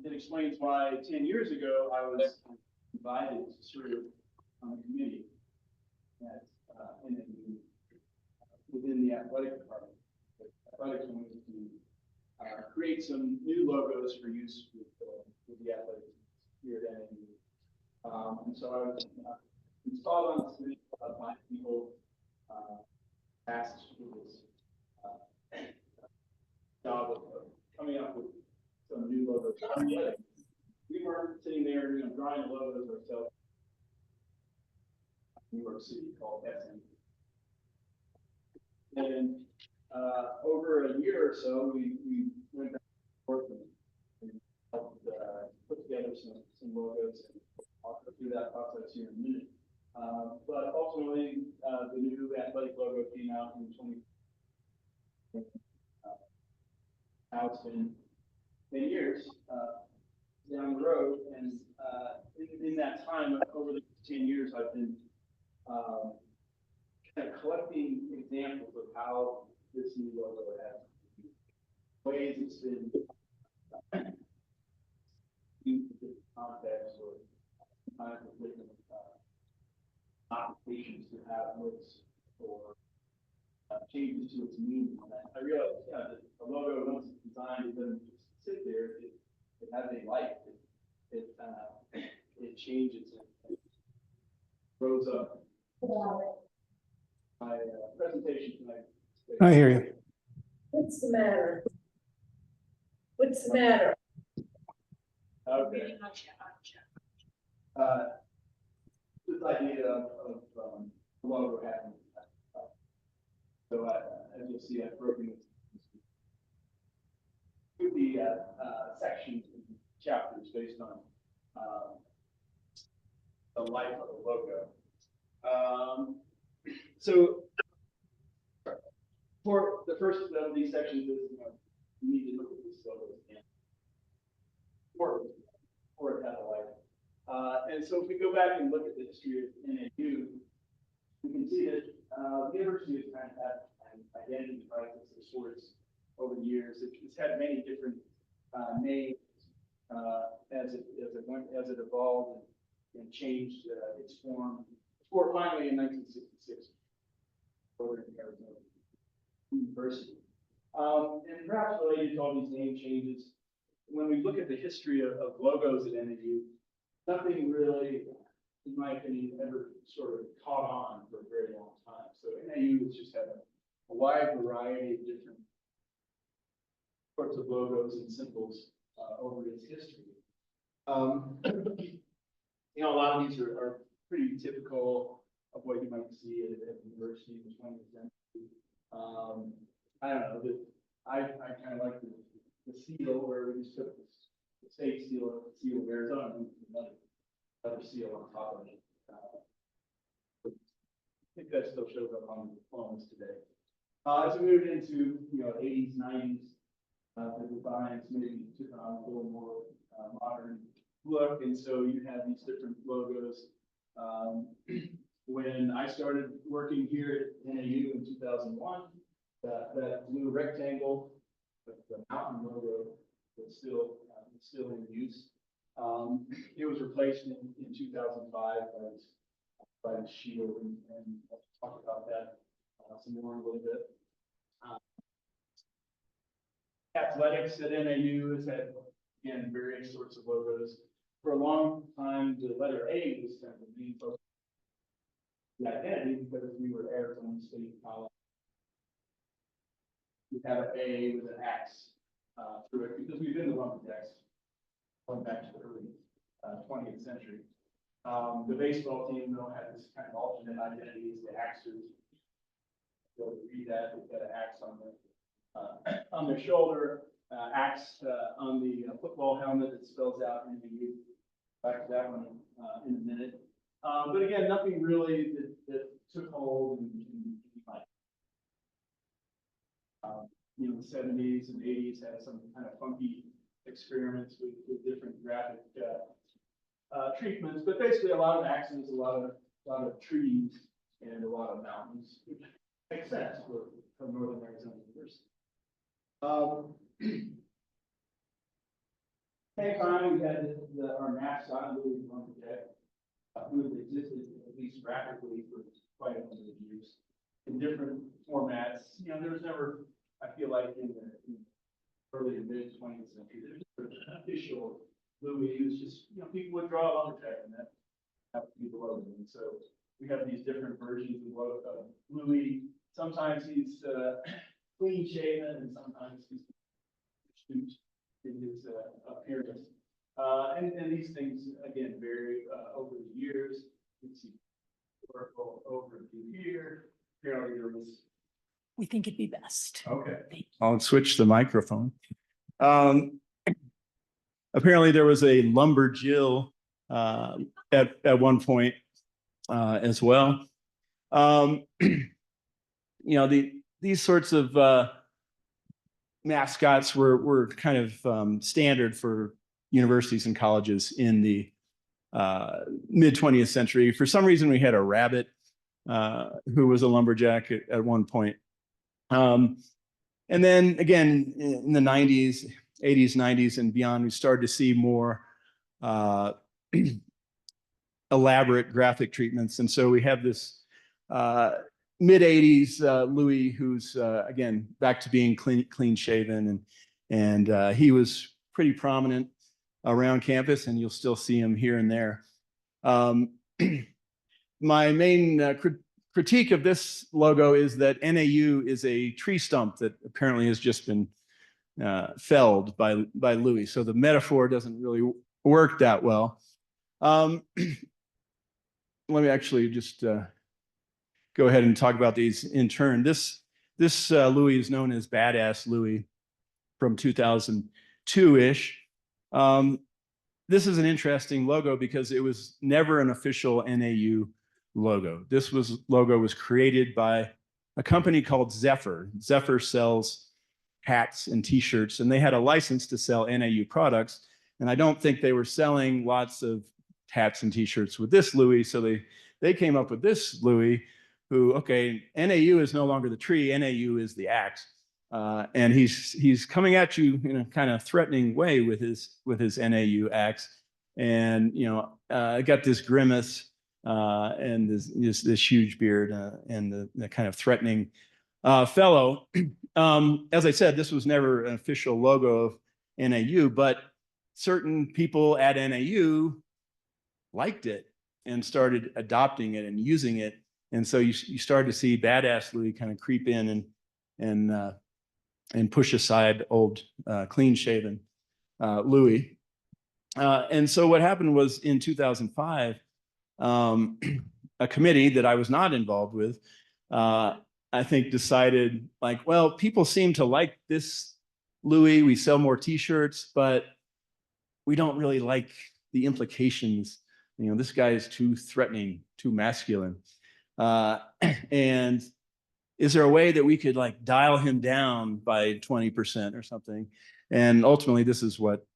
it explains why 10 years ago I was invited to serve on a committee at within the athletic department. The athletics wanted to create some new logos for use with the athletics here at NAU. And so I was installed on the committee by people tasked with this job of coming up with some new logos. We weren't sitting there, drawing the logos ourselves. New York City called SM. And over a year or so, we went back and forth and helped put together some logos. And I'll go through that process here in a minute. But ultimately, the new athletic logo came out in 2020. Now it's been 10 years down the road, and in that time, over the 10 years, I've been kind of collecting examples of how this new logo has ways it's been used in different contexts or sometimes with different applications to have looks or changes to its meaning. And I realized, that a logo, once it's designed, it doesn't just sit there. It has a life. It changes and grows up. My presentation tonight. I hear you. What's the matter? What's the matter? Okay. This idea of logo having. So as you'll see, I've broken it with the sections and chapters based on the life of the logo. So for the first of these sections is you need to look at this logo again or it had a life. And so if we go back and look at the history of NAU, we can see that the university has kind of had an identity crisis of sorts over the years. It's had many different names as it evolved and changed its form. Before finally in 1966, over in Arizona University. And perhaps related to all these name changes, when we look at the history of logos at NAU, nothing really, in my opinion, ever sort of caught on for a very long time. So NAU has just had a wide variety of different sorts of logos and symbols over its history. A lot of these are pretty typical of what you might see at the university in the 20th century. I don't know, I kind of like the seal where we just took the state seal of the seal of Arizona and another seal on top of it. I think that still shows up on the diplomas today. As we moved into 80s, 90s, the designs maybe took on a little more modern look, and so you have these different logos. When I started working here at NAU in 2001, that blue rectangle, the mountain logo, was still in use. It was replaced in 2005 by the shield, and I'll talk about that some more in a little bit. Athletics at NAU has had, again, various sorts of logos. For a long time, the letter A was kind of the main focus of the identity because we were Arizona State College. We had an A with an X through it because we've been the one with X going back to the early 20th century. The baseball team, though, had this kind of alternate identity as the Axers. You'll read that, they've got an axe on their shoulder, axe on the football helmet that spells out NAU. Back to that one in a minute. But again, nothing really that took hold in like, the 70s and 80s had some kind of funky experiments with different graphic treatments, but basically a lot of axes, a lot of trees, and a lot of mountains, which makes sense from Northern Arizona University. Same time, we had our mascot, Louis Lumberjack, who has existed at least rapidly for quite a number of years in different formats. You know, there was never, I feel like, in the early to mid 20th century, there's never an official Louis. It was just, you know, people would draw a lumberjack and that happened to be the logo. And so we have these different versions of Louis. Sometimes he's clean shaven, and sometimes he's astute in his appearance. And these things again vary over the years. You can see historical overview here. Apparently there was. We think it'd be best. Okay. I'll switch the microphone. Apparently there was a lumberjill at one point as well. You know, these sorts of mascots were kind of standard for universities and colleges in the mid 20th century. For some reason, we had a rabbit who was a lumberjack at one point. And then again, in the 90s, 80s, 90s, and beyond, we started to see more elaborate graphic treatments. And so we have this mid 80s Louis, who's again back to being clean shaven, and he was pretty prominent around campus, and you'll still see him here and there. My main critique of this logo is that NAU is a tree stump that apparently has just been felled by Louis, so the metaphor doesn't really work that well. Let me actually just go ahead and talk about these in turn. This Louis is known as Badass Louis from 2002-ish. This is an interesting logo because it was never an official NAU logo. This logo was created by a company called Zephyr. Zephyr sells hats and t-shirts, and they had a license to sell NAU products. And I don't think they were selling lots of hats and t-shirts with this Louis, so they came up with this Louis, who, okay, NAU is no longer the tree, NAU is the axe. And he's coming at you in a kind of threatening way with his NAU axe, and got this grimace and this huge beard and the kind of threatening fellow. As I said, this was never an official logo of NAU, but certain people at NAU liked it and started adopting it and using it, and so you started to see Badass Louis kind of creep in and push aside old clean-shaven Louis. And so what happened was in 2005, a committee that I was not involved with, I think decided like, well, people seem to like this Louis. We sell more t-shirts, but we don't really like the implications. This guy is too threatening, too masculine. And is there a way that we could like dial him down by 20% or something? And ultimately, this is what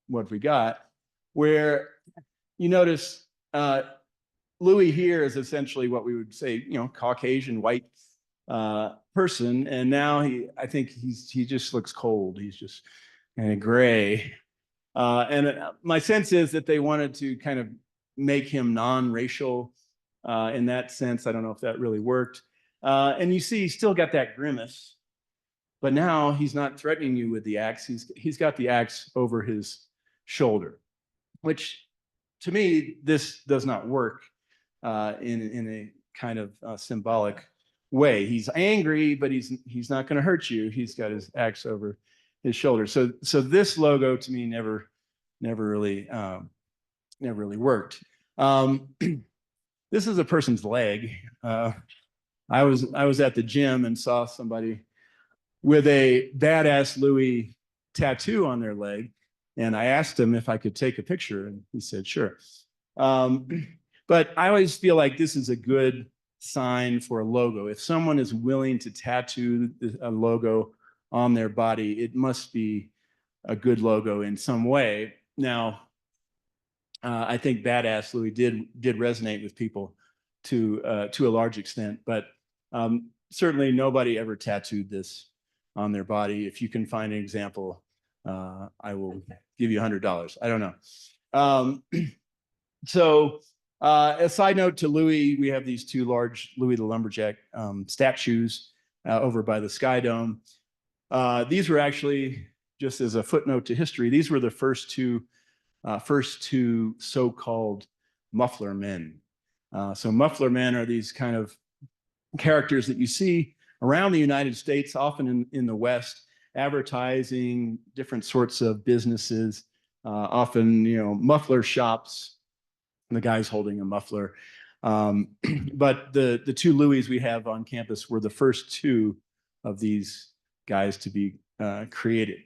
we got, where you notice Louis here is essentially what we would say, Caucasian white person, and now I think he just looks cold. He's just kind of gray, and my sense is that they wanted to kind of make him non-racial in that sense. I don't know if that really worked. And you see, he's still got that grimace, but now he's not threatening you with the axe. He's got the axe over his shoulder, which to me, this does not work in a kind of symbolic way. He's angry, but he's not going to hurt you. He's got his axe over his shoulder. So this logo to me never really worked. This is a person's leg. I was at the gym and saw somebody with a Badass Louis tattoo on their leg, and I asked him if I could take a picture, and he said sure. But I always feel like this is a good sign for a logo. If someone is willing to tattoo a logo on their body, it must be a good logo in some way. Now, I think Badass Louis did resonate with people to a large extent, but certainly nobody ever tattooed this on their body. If you can find an example, I will give you $100. I don't know. So a side note to Louis, we have these two large Louis the Lumberjack statues over by the Sky Dome. These were actually, just as a footnote to history, these were the first two so-called muffler men. So muffler men are these kind of characters that you see around the United States, often in the West, advertising different sorts of businesses, often, muffler shops, and the guy's holding a muffler. But the two Louis we have on campus were the first two of these guys to be created.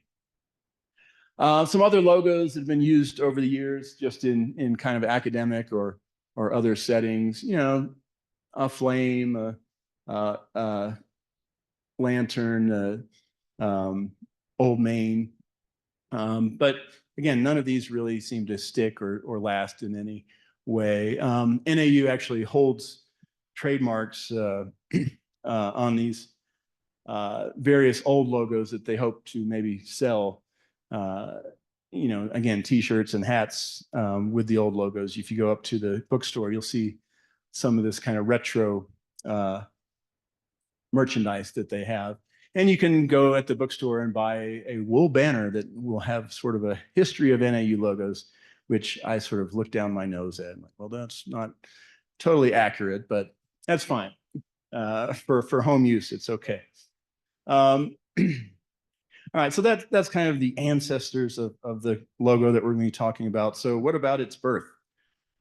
Some other logos that have been used over the years, just in kind of academic or other settings, a flame, a lantern, Old Main. But again, none of these really seem to stick or last in any way. NAU actually holds trademarks on these various old logos that they hope to maybe sell. Again, T-shirts and hats with the old logos. If you go up to the bookstore, you'll see some of this kind of retro merchandise that they have. And you can go at the bookstore and buy a wool banner that will have sort of a history of NAU logos, which I sort of look down my nose at. I'm like, well, that's not totally accurate, but that's fine. For home use, it's okay. All right, so that's kind of the ancestors of the logo that we're going to be talking about. So what about its birth?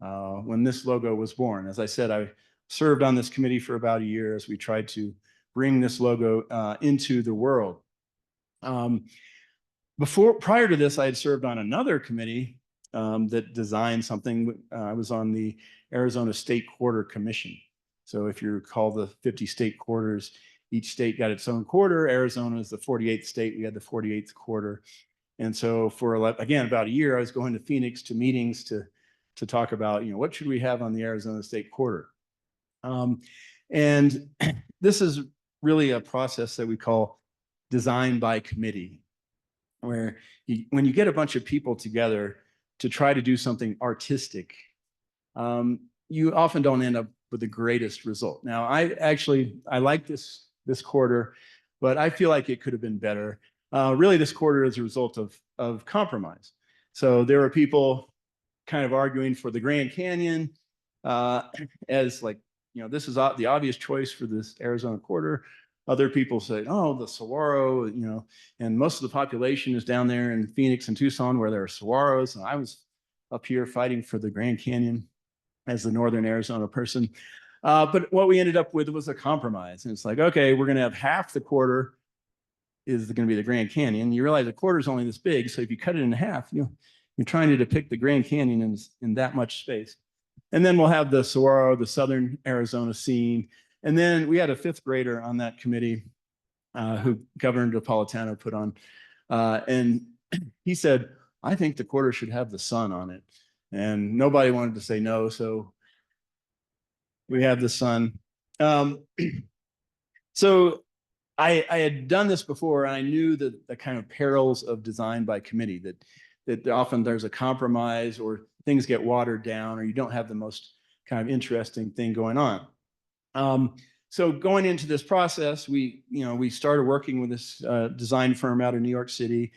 When this logo was born? As I said, I served on this committee for about a year as we tried to bring this logo into the world. Prior to this, I had served on another committee that designed something. I was on the Arizona State Quarter Commission. So if you recall the 50 state quarters, each state got its own quarter. Arizona is the 48th state. We had the 48th quarter. And so for, again, about a year, I was going to Phoenix to meetings to talk about, what should we have on the Arizona State Quarter? And this is really a process that we call design by committee, where when you get a bunch of people together to try to do something artistic, you often don't end up with the greatest result. Now, I like this quarter, but I feel like it could have been better. Really, this quarter is a result of compromise. So there were people kind of arguing for the Grand Canyon as this is the obvious choice for this Arizona quarter. Other people say, oh, the saguaro, and most of the population is down there in Phoenix and Tucson where there are saguaros. And I was up here fighting for the Grand Canyon as the Northern Arizona person. But what we ended up with was a compromise. And it's like, okay, we're going to have half the quarter is going to be the Grand Canyon. You realize the quarter is only this big. So if you cut it in half, you're trying to depict the Grand Canyon in that much space. And then we'll have the saguaro, the Southern Arizona scene. And then we had a fifth grader on that committee who Governor Napolitano put on. And he said, I think the quarter should have the sun on it. And nobody wanted to say no. So we have the sun. So I had done this before, and I knew the kind of perils of design by committee, that often there's a compromise or things get watered down or you don't have the most kind of interesting thing going on. So going into this process, we started working with this design firm out of New York City,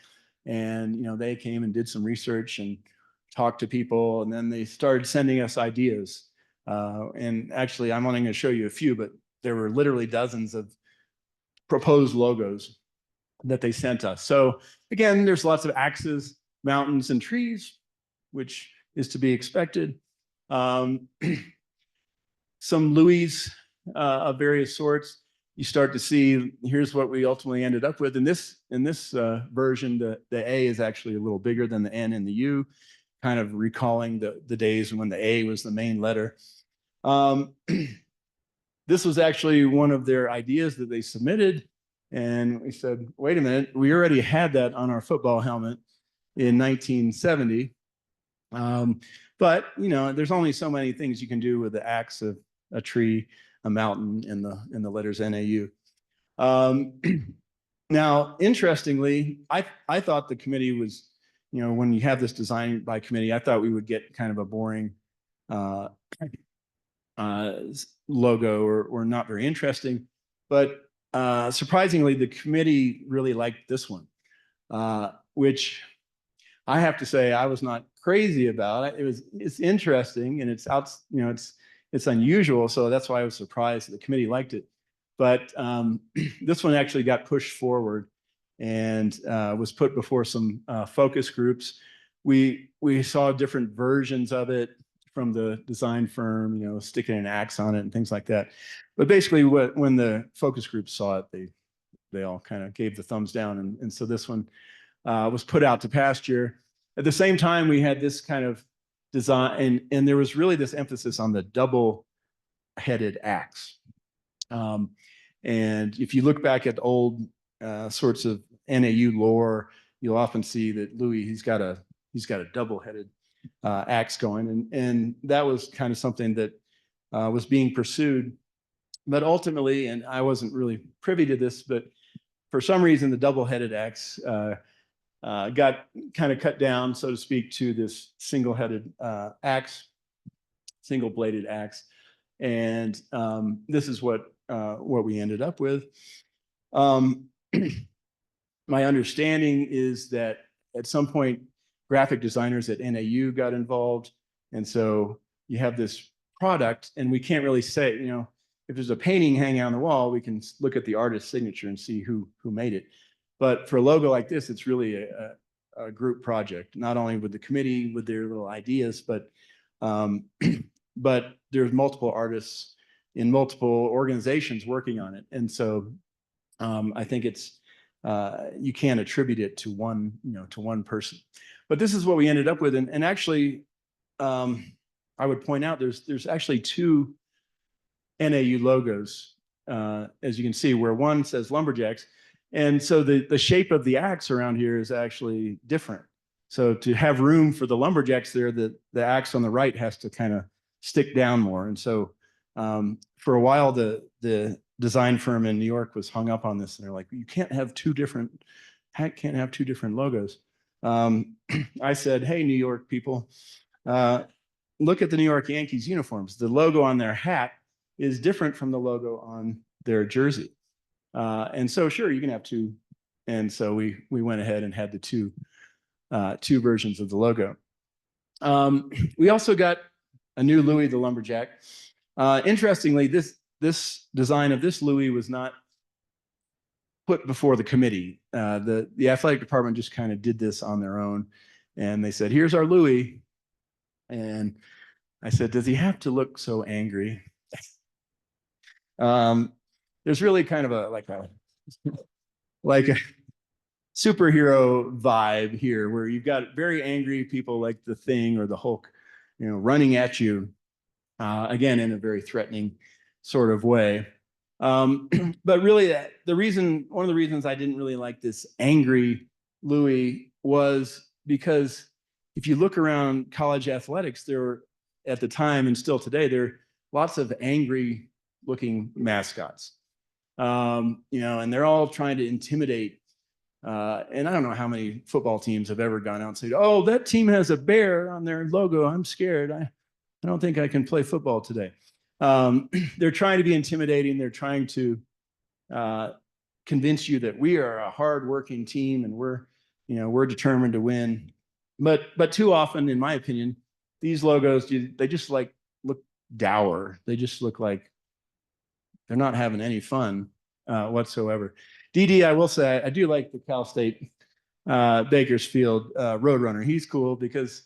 and they came and did some research and talked to people, and then they started sending us ideas. And actually, I'm only going to show you a few, but there were literally dozens of proposed logos that they sent us. So again, there's lots of axes, mountains, and trees, which is to be expected. Some Louis of various sorts. You start to see, here's what we ultimately ended up with. In this version, the A is actually a little bigger than the N and the U, kind of recalling the days when the A was the main letter. This was actually one of their ideas that they submitted. And we said, wait a minute, we already had that on our football helmet in 1970. But there's only so many things you can do with the axe of a tree, a mountain, and the letters NAU. Now, interestingly, I thought the committee was, when you have this design by committee, I thought we would get kind of a boring uh, logo or not very interesting. But surprisingly, the committee really liked this one, which I have to say I was not crazy about. It's interesting and it's out, it's unusual. So that's why I was surprised that the committee liked it. But this one actually got pushed forward and was put before some focus groups. We saw different versions of it from the design firm, sticking an axe on it and things like that. But basically, when the focus groups saw it, they all kind of gave the thumbs down, and so this one was put out to pasture. At the same time, we had this kind of design, and there was really this emphasis on the double-headed axe. And if you look back at old sorts of NAU lore, you'll often see that Louis, he's got a double-headed axe going, and that was kind of something that was being pursued. But ultimately, and I wasn't really privy to this, but for some reason, the double-headed axe got kind of cut down, so to speak, to this single-headed axe, single-bladed axe, and this is what we ended up with. My understanding is that at some point, graphic designers at NAU got involved, and so you have this product, and we can't really say, if there's a painting hanging on the wall, we can look at the artist's signature and see who made it. But for a logo like this, it's really a group project, not only with the committee with their little ideas, but there's multiple artists in multiple organizations working on it. And so I think it's, you can't attribute it to one person. But this is what we ended up with. And actually, I would point out there's actually two NAU logos, as you can see, where one says Lumberjacks. And so the shape of the axe around here is actually different. So to have room for the Lumberjacks there, the axe on the right has to kind of stick down more. And so for a while, the design firm in New York was hung up on this, and they're like, you can't have two different logos. I said, hey, New York people, look at the New York Yankees uniforms. The logo on their hat is different from the logo on their jersey. And so, sure, you can have two. And so we went ahead and had the two versions of the logo. We also got a new Louis the Lumberjack. Interestingly, this design of this Louis was not put before the committee. The athletic department just kind of did this on their own, and they said, "Here's our Louis." And I said, "Does he have to look so angry?" There's really kind of like a superhero vibe here, where you've got very angry people like the Thing or the Hulk, running at you, again in a very threatening sort of way. But really, one of the reasons I didn't really like this angry Louis was because if you look around college athletics, there were, at the time and still today, there are lots of angry looking mascots. And they're all trying to intimidate. And I don't know how many football teams have ever gone out and said, "Oh, that team has a bear on their logo. I'm scared. I don't think I can play football today." They're trying to be intimidating. They're trying to convince you that we are a hardworking team and we're determined to win. But too often, in my opinion, these logos, they just look dour. They just look like they're not having any fun whatsoever. DD, I will say, I do like the Cal State Bakersfield Roadrunner. He's cool because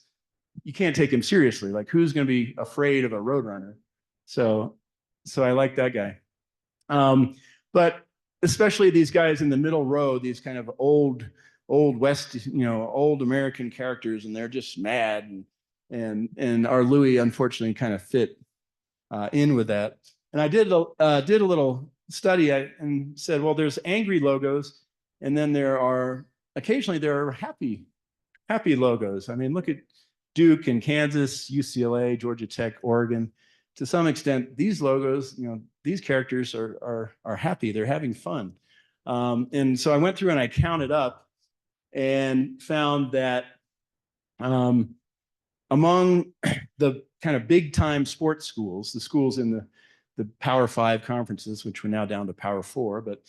you can't take him seriously. Like, who's going to be afraid of a Roadrunner? So I like that guy. But especially these guys in the middle row, these kind of old West, old American characters, and they're just mad. And our Louis, unfortunately, kind of fit in with that. And I did a little study and said, well, there's angry logos, and then occasionally there are happy logos. I mean, look at Duke and Kansas, UCLA, Georgia Tech, Oregon. To some extent, these logos, these characters are happy. They're having fun. And so I went through and I counted up and found that among the kind of big time sports schools, the schools in the Power Five conferences, which we're now down to Power Four, but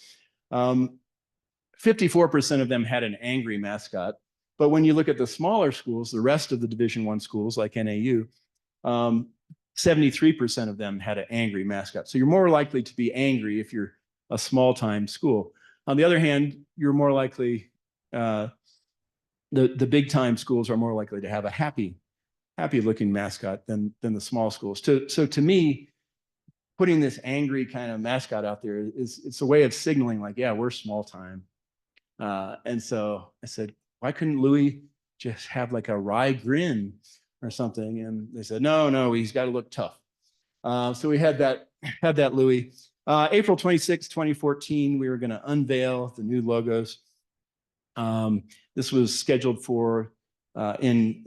54% of them had an angry mascot. But when you look at the smaller schools, the rest of the Division I schools like NAU, 73% of them had an angry mascot. So you're more likely to be angry if you're a small time school. On the other hand, you're more likely, the big time schools are more likely to have a happy looking mascot than the small schools. So to me, putting this angry kind of mascot out there it's a way of signaling like, yeah, we're small time. And so I said, why couldn't Louis just have like a wry grin or something? And they said, no, he's got to look tough. So we had that Louis. April 26, 2014, we were going to unveil the new logos. This was scheduled for in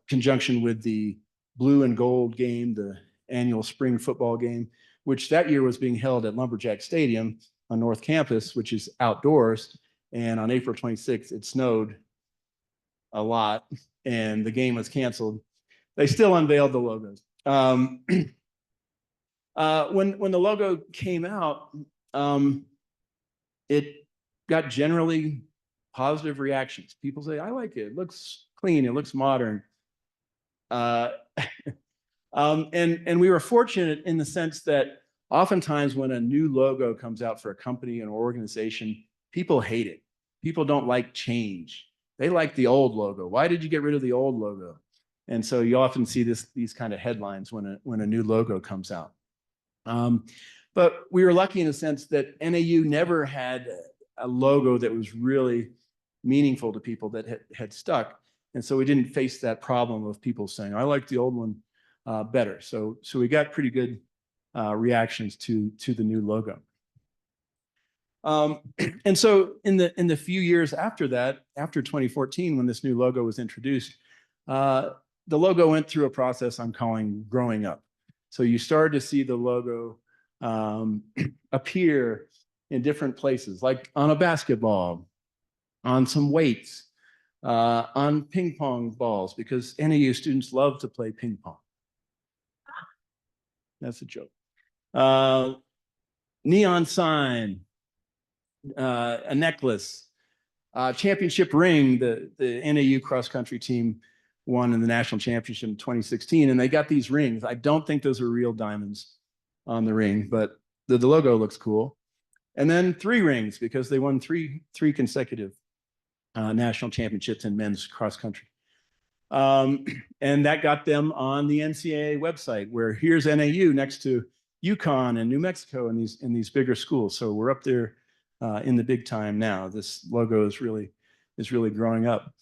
conjunction with the blue and gold game, the annual spring football game, which that year was being held at Lumberjack Stadium on North Campus, which is outdoors. And on April 26th, it snowed a lot and the game was canceled. They still unveiled the logos. When the logo came out, it got generally positive reactions. People say, I like it. It looks clean. It looks modern. And we were fortunate in the sense that oftentimes when a new logo comes out for a company and organization, people hate it. People don't like change. They like the old logo. Why did you get rid of the old logo? And so you often see these kind of headlines when a new logo comes out. But we were lucky in a sense that NAU never had a logo that was really meaningful to people that had stuck. And so we didn't face that problem of people saying, I like the old one better. So we got pretty good reactions to the new logo. And so in the few years after that, after 2014, when this new logo was introduced, the logo went through a process I'm calling growing up. So you started to see the logo appear in different places, like on a basketball, on some weights, on ping pong balls, because NAU students love to play ping pong. That's a joke. Neon sign, a necklace, championship ring. The NAU cross country team won in the national championship in 2016, and they got these rings. I don't think those are real diamonds on the ring, but the logo looks cool. And then 3 rings because they won three consecutive national championships in men's cross country. And that got them on the NCAA website, where here's NAU next to UConn and New Mexico and these bigger schools. So we're up there in the big time now. This logo is really growing up.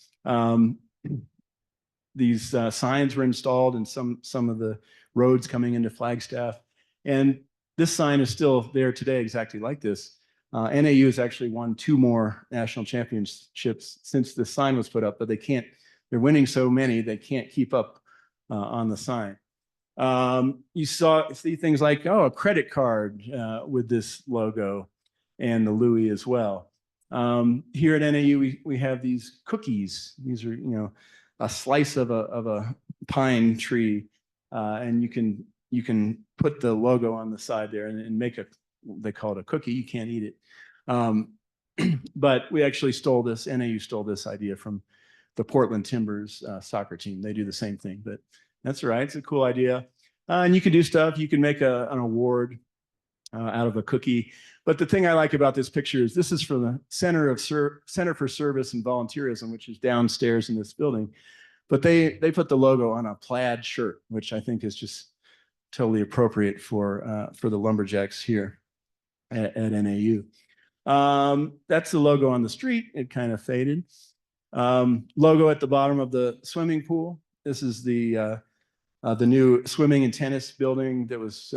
These signs were installed in some of the roads coming into Flagstaff, and this sign is still there today, exactly like this. NAU has actually won 2 more national championships since the sign was put up, but they're winning so many, they can't keep up on the sign. You see things like, a credit card with this logo and the Louis as well. Here at NAU, we have these cookies. These are, a slice of a pine tree, and you can put the logo on the side there and make they call it a cookie. You can't eat it. But we actually NAU stole this idea from the Portland Timbers soccer team. They do the same thing, but that's all right. It's a cool idea. And you can do stuff. You can make an award out of a cookie. But the thing I like about this picture is this is from the Center for Service and Volunteerism, which is downstairs in this building. But they put the logo on a plaid shirt, which I think is just totally appropriate for the Lumberjacks here at NAU. That's the logo on the street. It kind of faded. Logo at the bottom of the swimming pool. This is the new swimming and tennis building that was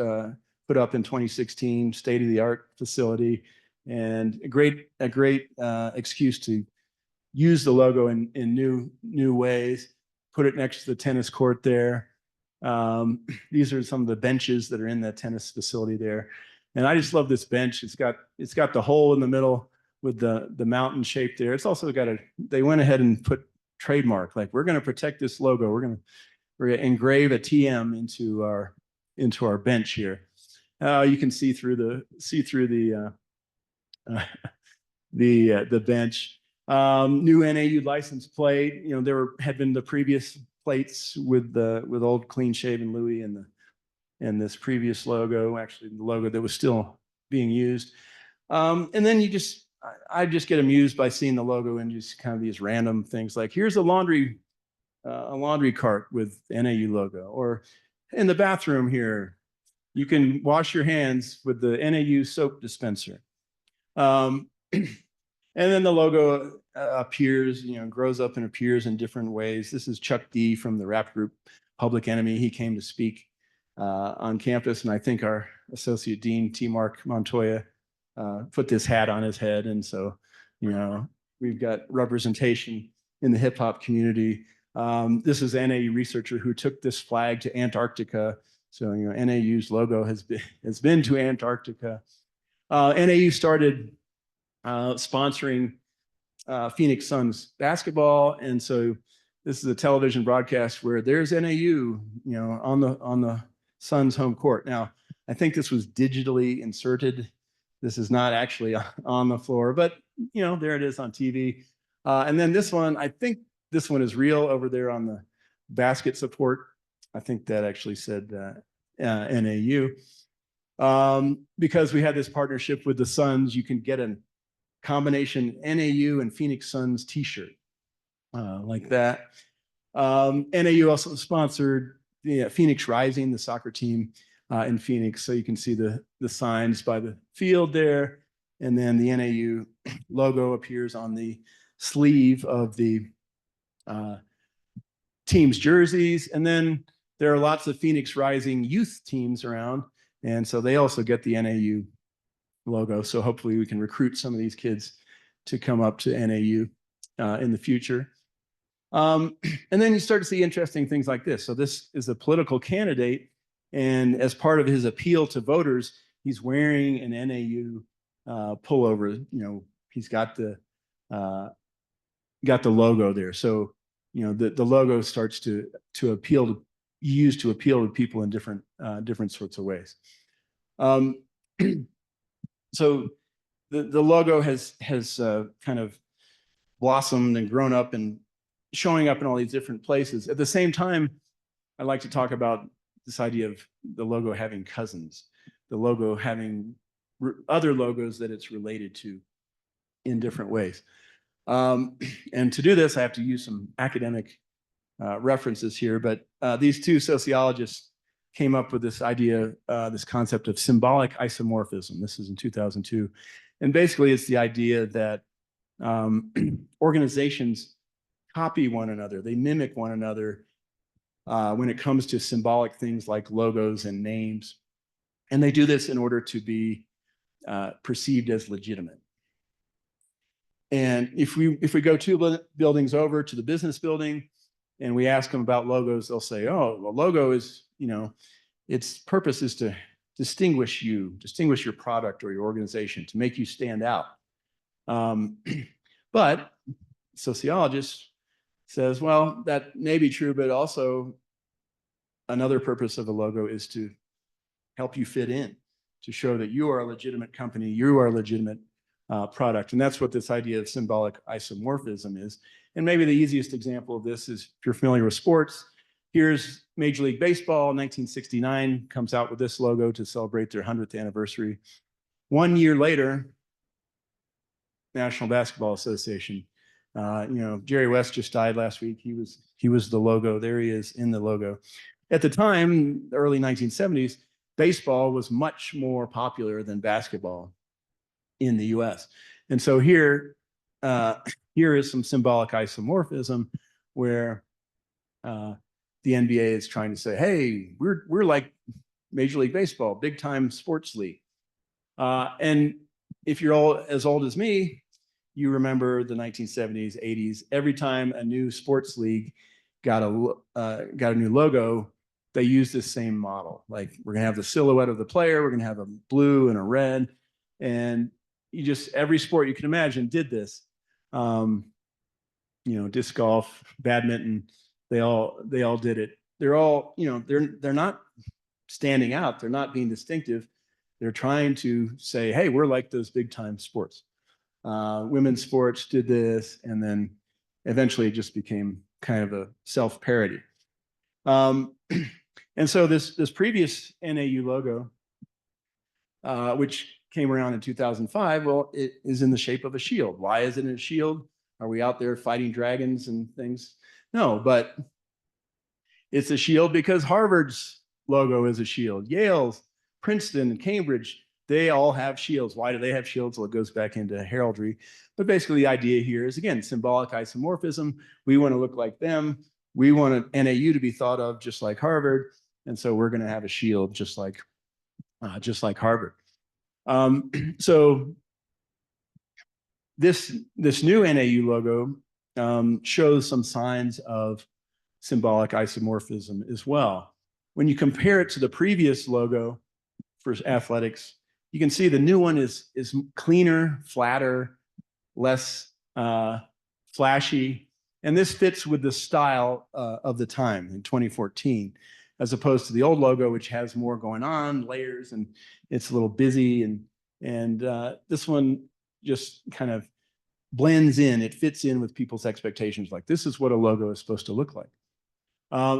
put up in 2016, state-of-the-art facility, and a great excuse to use the logo in new ways. Put it next to the tennis court there. These are some of the benches that are in the tennis facility there. And I just love this bench. It's got the hole in the middle with the mountain shape there. It's also got they went ahead and put trademark, like we're going to protect this logo. We're going to engrave a TM into our bench here. You can see through the bench. New NAU license plate. You know, there had been the previous plates with old clean shaven Louis and this previous logo, actually the logo that was still being used. And then I just get amused by seeing the logo and just kind of these random things like, here's a laundry cart with NAU logo, or in the bathroom here, you can wash your hands with the NAU soap dispenser. And then the logo appears, grows up and appears in different ways. This is Chuck D from the rap group Public Enemy. He came to speak on campus, and I think our associate dean, T. Mark Montoya, put this hat on his head. And so, we've got representation in the hip hop community. This is an NAU researcher who took this flag to Antarctica. So, NAU's logo has been to Antarctica. NAU started sponsoring Phoenix Suns basketball, and so this is a television broadcast where there's NAU, on the Suns home court. Now, I think this was digitally inserted. This is not actually on the floor, but there it is on TV. And then this one, I think this one is real over there on the basket support. I think that actually said NAU. Because we had this partnership with the Suns, you can get a combination NAU and Phoenix Suns t-shirt like that. NAU also sponsored Phoenix Rising, the soccer team in Phoenix. So you can see the signs by the field there. And then the NAU logo appears on the sleeve of the team's jerseys. And then there are lots of Phoenix Rising youth teams around. And so they also get the NAU logo. So hopefully we can recruit some of these kids to come up to NAU in the future. And then you start to see interesting things like this. So this is a political candidate, and as part of his appeal to voters, he's wearing an NAU pullover. He's got the logo there. So the logo starts to appeal to people in different sorts of ways. So the logo has kind of blossomed and grown up and showing up in all these different places. At the same time, I like to talk about this idea of the logo having cousins, the logo having other logos that it's related to in different ways. And to do this, I have to use some academic references here, but these two sociologists came up with this idea, this concept of symbolic isomorphism. This is in 2002. And basically it's the idea that organizations copy one another, they mimic one another when it comes to symbolic things like logos and names. And they do this in order to be perceived as legitimate. And if we go 2 buildings over to the business building and we ask them about logos, they'll say, oh, well, logo is, its purpose is to distinguish your product or your organization, to make you stand out. But sociologists says, well, that may be true, but also another purpose of a logo is to help you fit in, to show that you are a legitimate company, you are a legitimate product. And that's what this idea of symbolic isomorphism is. And maybe the easiest example of this is, if you're familiar with sports, here's Major League Baseball, 1969, comes out with this logo to celebrate their 100th anniversary. 1 year later, National Basketball Association, Jerry West just died last week. He was the logo. There he is in the logo. At the time, the early 1970s, baseball was much more popular than basketball in the US. And so here is some symbolic isomorphism where the NBA is trying to say, hey, we're like Major League Baseball, big time sports league. And if you're all as old as me, you remember the 1970s, 80s. Every time a new sports league got a new logo, they use this same model. Like we're going to have the silhouette of the player, we're going to have a blue and a red, and every sport you can imagine did this. Disc golf, badminton, they all did it. They're all, they're not standing out. They're not being distinctive. They're trying to say, hey, we're like those big time sports. Women's sports did this, and then eventually it just became kind of a self-parody. And so this previous NAU logo, which came around in 2005, well, it is in the shape of a shield. Why is it a shield? Are we out there fighting dragons and things? No, but it's a shield because Harvard's logo is a shield. Yale's, Princeton, Cambridge, they all have shields. Why do they have shields? Well, it goes back into heraldry. But basically the idea here is, again, symbolic isomorphism. We want to look like them. We want NAU to be thought of just like Harvard. And so we're going to have a shield just like Harvard. So this new NAU logo shows some signs of symbolic isomorphism as well. When you compare it to the previous logo for athletics, you can see the new one is cleaner, flatter, less flashy, and this fits with the style of the time in 2014, as opposed to the old logo, which has more going on, layers, and it's a little busy, and this one just kind of blends in. It fits in with people's expectations. Like, this is what a logo is supposed to look like.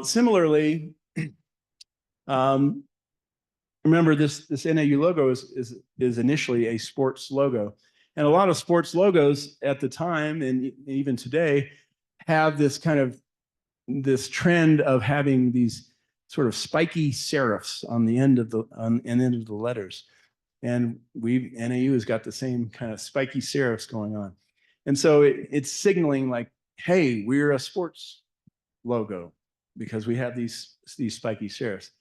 Similarly, remember this NAU logo is initially a sports logo, and a lot of sports logos at the time and even today have this trend of having these sort of spiky serifs on the end of the letters, and NAU has got the same kind of spiky serifs going on, and so it's signaling like, hey, we're a sports logo because we have these spiky serifs.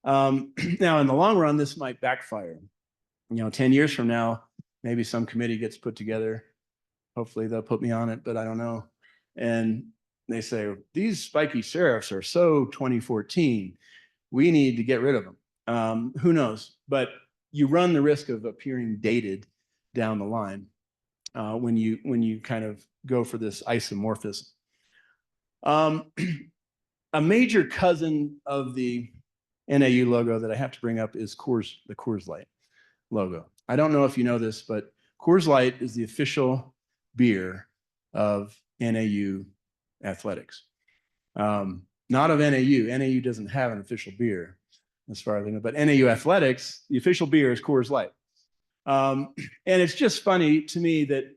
Now, in the long run, this might backfire. 10 years from now, maybe some committee gets put together. Hopefully they'll put me on it, but I don't know. And they say, these spiky serifs are so 2014. We need to get rid of them. Who knows? But you run the risk of appearing dated down the line when you kind of go for this isomorphism. A major cousin of the NAU logo that I have to bring up is the Coors Light logo. I don't know if you know this, but Coors Light is the official beer of NAU athletics. Not of NAU. NAU doesn't have an official beer, as far as I know, but NAU athletics, the official beer is Coors Light. And it's just funny to me that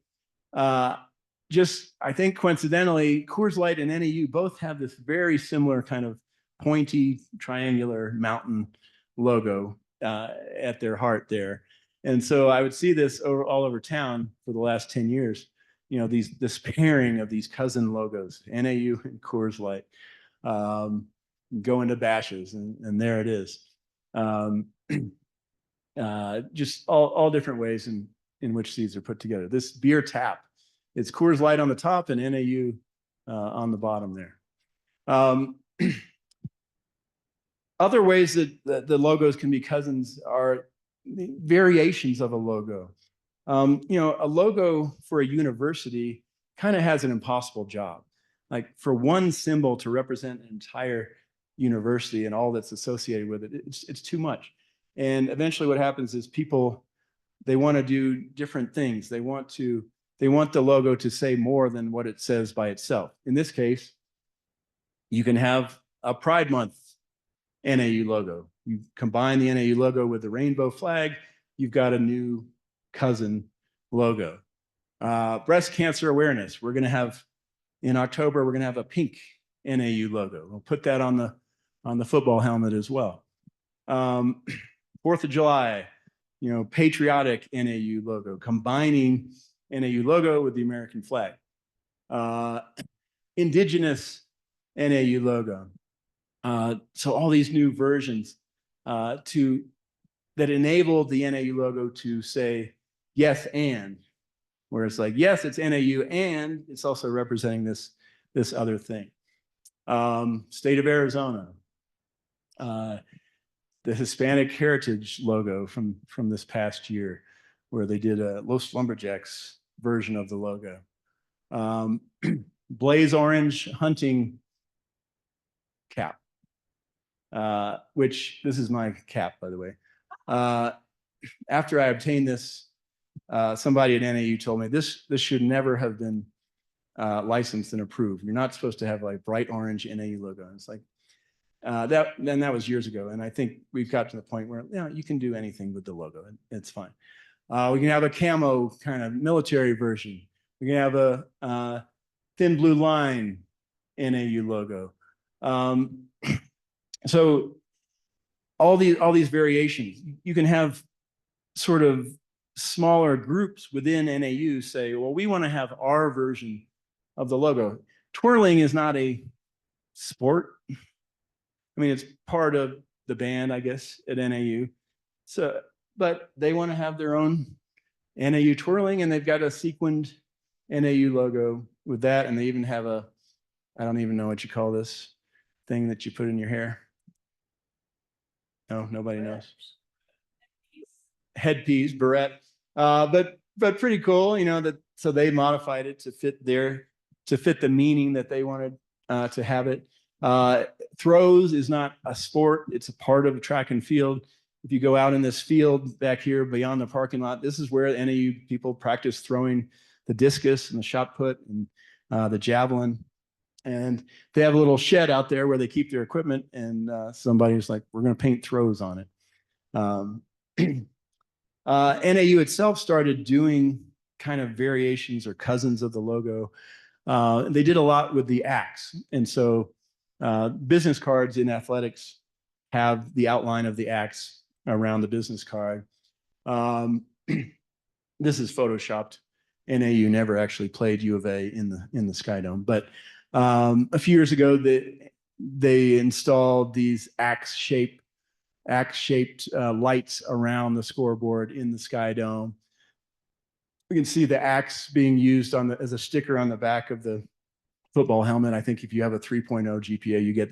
I think coincidentally, Coors Light and NAU both have this very similar kind of pointy, triangular mountain logo at their heart there. And so I would see this all over town for the last 10 years, this pairing of these cousin logos, NAU and Coors Light, go into bashes, and there it is. Just all different ways in which these are put together. This beer tap, it's Coors Light on the top and NAU on the bottom there. Other ways that the logos can be cousins are variations of a logo. A logo for a university kind of has an impossible job. Like, for one symbol to represent an entire university and all that's associated with it, it's too much. And eventually what happens is people, they want to do different things. They want the logo to say more than what it says by itself. In this case, you can have a Pride Month NAU logo. You combine the NAU logo with the rainbow flag, you've got a new cousin logo. Breast cancer awareness. We're going to have, in October, we're going to have a pink NAU logo. We'll put that on the football helmet as well. 4th of July, patriotic NAU logo, combining NAU logo with the American flag. Indigenous NAU logo. So all these new versions that enable the NAU logo to say yes and, where it's like, yes, it's NAU and it's also representing this other thing. State of Arizona. the Hispanic Heritage logo from this past year, where they did a Los Lumberjacks version of the logo. Blaze orange hunting cap, which this is my cap, by the way. After I obtained this, somebody at NAU told me this should never have been licensed and approved. You're not supposed to have like bright orange NAU logo. And it's like that was years ago, and I think we've got to the point where you can do anything with the logo. It's fine. We can have a camo kind of military version. We can have a thin blue line NAU logo. So all these variations, you can have sort of smaller groups within NAU say, well, we want to have our version of the logo. Twirling is not a sport. I mean, it's part of the band, I guess, at NAU. So, but they want to have their own NAU twirling, and they've got a sequined NAU logo with that, and they even have I don't even know what you call this thing that you put in your hair. No, nobody knows. Headpiece, beret, but pretty cool, so they modified it to fit the meaning that they wanted to have it. Throws is not a sport; it's a part of track and field. If you go out in this field back here beyond the parking lot, this is where NAU people practice throwing the discus and the shot put and the javelin. And they have a little shed out there where they keep their equipment, and somebody's like, we're going to paint throws on it. NAU itself started doing kind of variations or cousins of the logo. They did a lot with the axe. And so business cards in athletics have the outline of the axe around the business card. This is photoshopped. NAU never actually played U of A in the Sky Dome, but a few years ago they installed these axe-shaped lights around the scoreboard in the Sky Dome. We can see the axe being used as a sticker on the back of the football helmet. I think if you have a 3.0 GPA, you get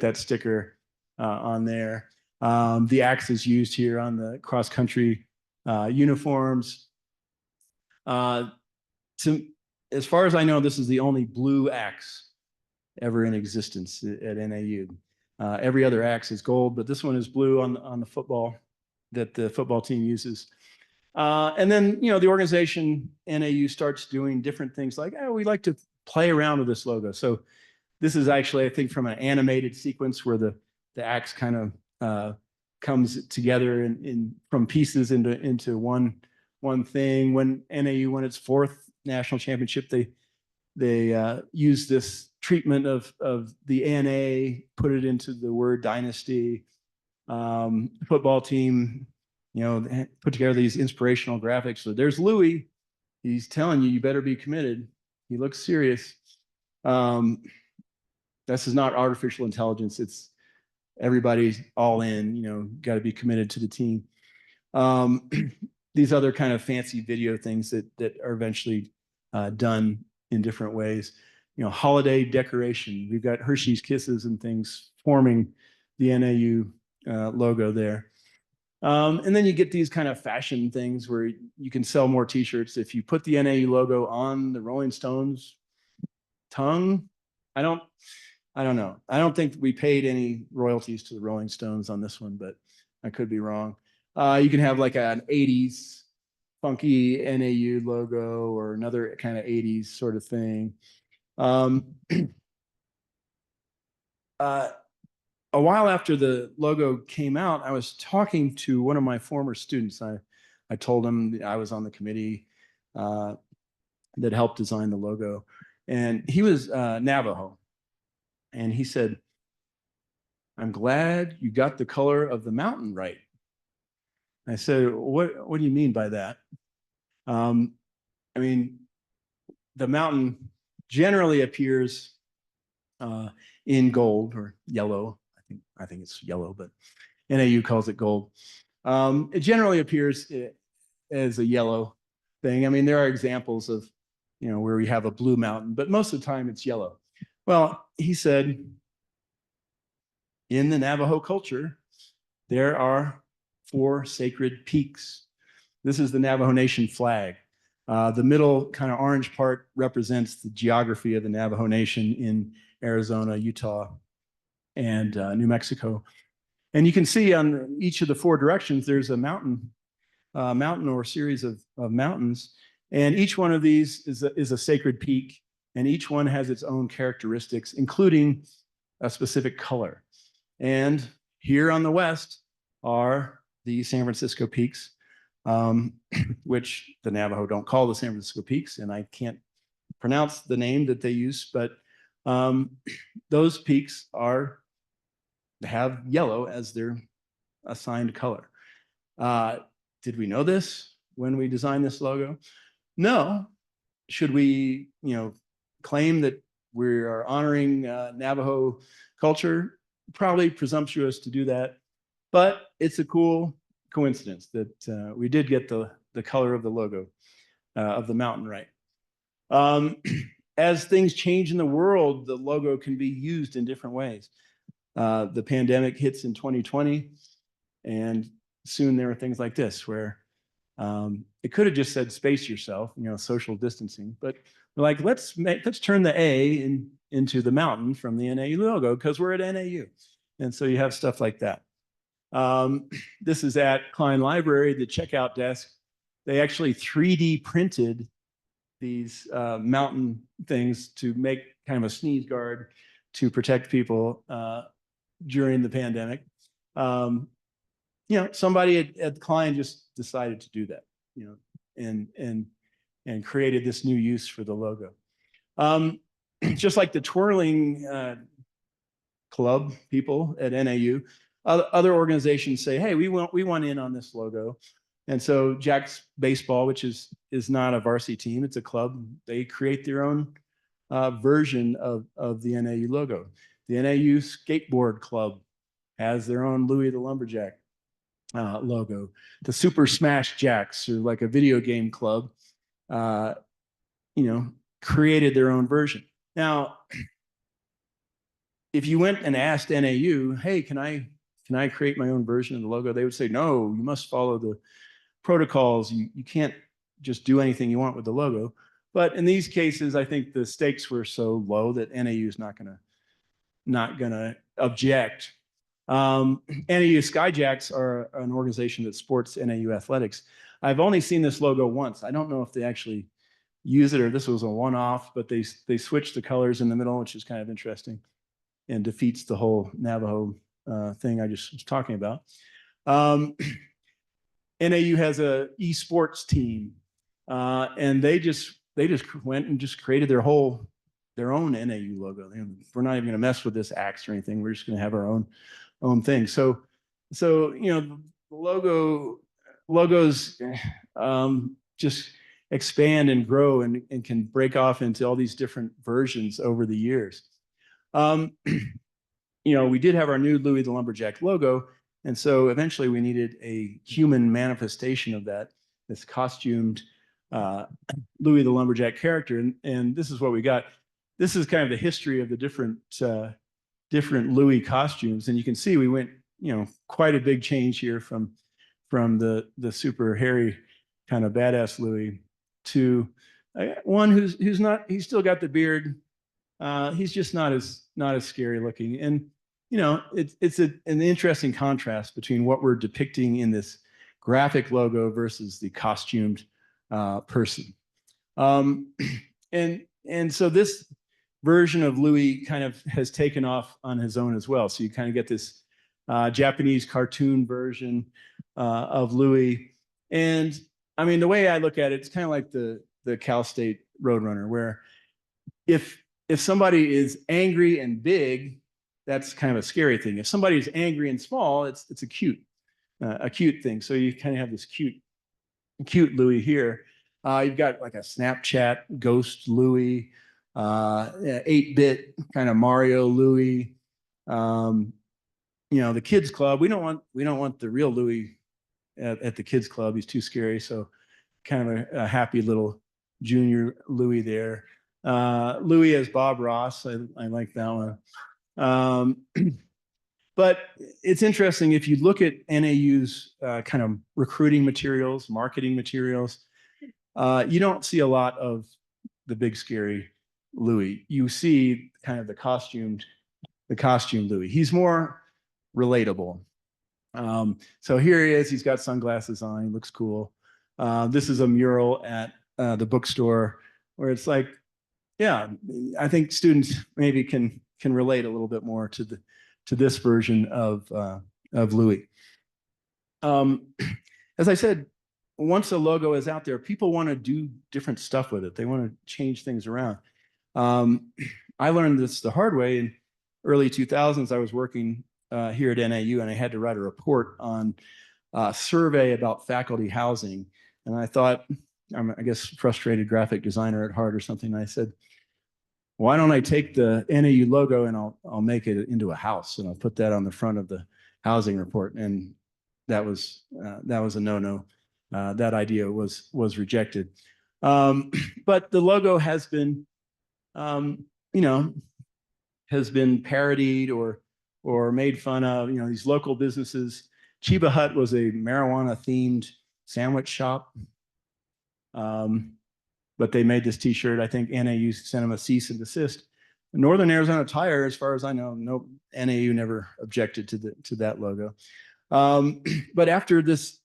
that sticker on there. The axe is used here on the cross-country uniforms. As far as I know, this is the only blue axe ever in existence at NAU. Every other axe is gold, but this one is blue on the football that the football team uses. And then, the organization NAU starts doing different things like, we like to play around with this logo. So this is actually, I think, from an animated sequence where the axe kind of comes together from pieces into one thing. When NAU won its fourth national championship, they used this treatment of the ANA, put it into the word dynasty. Football team, put together these inspirational graphics. So there's Louis. He's telling you better be committed. He looks serious. This is not artificial intelligence. It's everybody's all in, got to be committed to the team. These other kind of fancy video things that are eventually done in different ways. Holiday decoration. We've got Hershey's Kisses and things forming the NAU logo there. And then you get these kind of fashion things where you can sell more t-shirts. If you put the NAU logo on the Rolling Stones tongue, I don't know. I don't think we paid any royalties to the Rolling Stones on this one, but I could be wrong. You can have like an 80s funky NAU logo or another kind of 80s sort of thing. A while after the logo came out, I was talking to one of my former students. I told him I was on the committee that helped design the logo, and he was Navajo. And he said, "I'm glad you got the color of the mountain right." I said, what do you mean by that? I mean, the mountain generally appears in gold or yellow. I think it's yellow, but NAU calls it gold. It generally appears as a yellow thing. I mean, there are examples of, where we have a blue mountain, but most of the time it's yellow. Well, he said, in the Navajo culture, there are 4 sacred peaks. This is the Navajo Nation flag. The middle kind of orange part represents the geography of the Navajo Nation in Arizona, Utah, and New Mexico. And you can see on each of the 4 directions, there's a mountain or series of mountains. And each one of these is a sacred peak, and each one has its own characteristics, including a specific color. And here on the west are the San Francisco peaks, which the Navajo don't call the San Francisco peaks, and I can't pronounce the name that they use, but those peaks have yellow as their assigned color. Did we know this when we designed this logo? No. Should we, claim that we are honoring Navajo culture? Probably presumptuous to do that, but it's a cool coincidence that we did get the color of the logo of the mountain right. As things change in the world, the logo can be used in different ways. The pandemic hits in 2020, and soon there are things like this where it could have just said space yourself, social distancing, but we're like, let's turn the A into the mountain from the NAU logo because we're at NAU. And so you have stuff like that. This is at Klein Library, the checkout desk. They actually 3D printed these mountain things to make kind of a sneeze guard to protect people during the pandemic. Somebody at Klein just decided to do that, and created this new use for the logo. Just like the twirling club people at NAU, other organizations say, hey, we want in on this logo. And so Jack's Baseball, which is not a varsity team, it's a club, they create their own version of the NAU logo. The NAU Skateboard Club has their own Louie the Lumberjack logo. The Super Smash Jacks, or like a video game club, created their own version. Now, if you went and asked NAU, hey, can I create my own version of the logo? They would say, no, you must follow the protocols. You can't just do anything you want with the logo. But in these cases, I think the stakes were so low that NAU is not gonna object. NAU Skyjacks are an organization that supports NAU athletics. I've only seen this logo once. I don't know if they actually use it or this was a one-off, but they switched the colors in the middle, which is kind of interesting and defeats the whole Navajo thing I just was talking about. NAU has a esports team, and they just went and just created their own NAU logo. We're not even going to mess with this axe or anything. We're just going to have our own thing. So the logos just expand and grow and can break off into all these different versions over the years. We did have our new Louie the Lumberjack logo, and so eventually we needed a human manifestation of that, this costumed Louie the Lumberjack character, and this is what we got. This is kind of the history of the different Louie costumes, and you can see we went, quite a big change here from the super hairy kind of badass Louie to one he's still got the beard. He's just not as scary looking, and it's an interesting contrast between what we're depicting in this graphic logo versus the costumed person. And so this version of Louie kind of has taken off on his own as well. So you kind of get this Japanese cartoon version of Louie. And I mean, the way I look at it, it's kind of like the Cal State Roadrunner, where if somebody is angry and big, that's kind of a scary thing. If somebody is angry and small, it's a cute thing. So you kind of have this cute Louie here. You've got like a Snapchat ghost Louie, 8-bit kind of Mario Louie. The kids club. We don't want the real Louie at the kids club. He's too scary. So kind of a happy little junior Louie there. Louie as Bob Ross. I like that one. But it's interesting if you look at NAU's kind of recruiting materials, marketing materials, you don't see a lot of the big scary Louis. You see kind of the costume Louis. He's more relatable. So here he is. He's got sunglasses on. He looks cool. This is a mural at the bookstore where it's like, yeah, I think students maybe can relate a little bit more to this version of Louis. As I said, once a logo is out there, people want to do different stuff with it. They want to change things around. I learned this the hard way in early 2000s. I was working here at NAU, and I had to write a report on a survey about faculty housing. And I thought, I'm, I guess, frustrated graphic designer at heart or something. And I said, why don't I take the NAU logo and I'll make it into a house, and I'll put that on the front of the housing report. And that was a no-no. That idea was rejected. But the logo has been, has been parodied or made fun of. These local businesses. Chiba Hut was a marijuana-themed sandwich shop. But they made this T-shirt. I think NAU sent them a cease and desist. Northern Arizona Tire, as far as I know, no, NAU never objected to that logo. But after this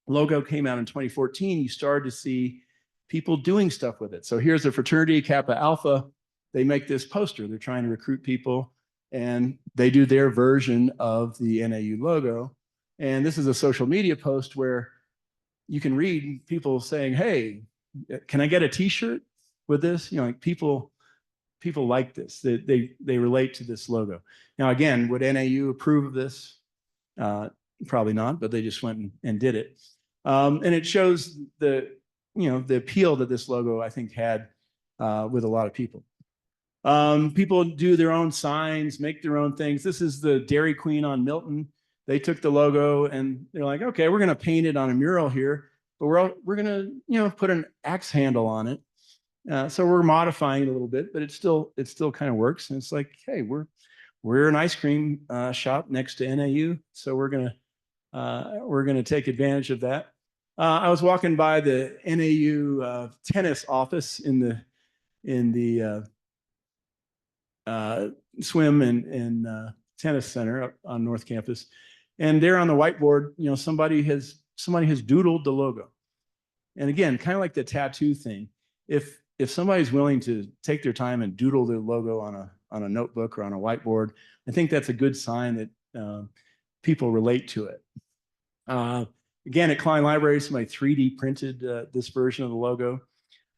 logo came out in 2014, you started to see people doing stuff with it. So here's a fraternity, Kappa Alpha. They make this poster. They're trying to recruit people, and they do their version of the NAU logo. And this is a social media post where you can read people saying, hey, can I get a T-shirt with this? Like people like this. They relate to this logo. Now, again, would NAU approve of this? Probably not, but they just went and did it. And it shows the appeal that this logo, I think, had with a lot of people. People do their own signs, make their own things. This is the Dairy Queen on Milton. They took the logo and they're like, okay, we're going to paint it on a mural here, but we're going to put an axe handle on it. So we're modifying it a little bit, but it still kind of works. And it's like, hey, we're an ice cream shop next to NAU, so we're gonna take advantage of that. I was walking by the NAU tennis office in the swim and tennis center up on North Campus, and there on the whiteboard, somebody has doodled the logo. And again, kind of like the tattoo thing, if somebody's willing to take their time and doodle the logo on a notebook or on a whiteboard, I think that's a good sign that people relate to it. Again, at Klein Library, somebody 3D printed this version of the logo.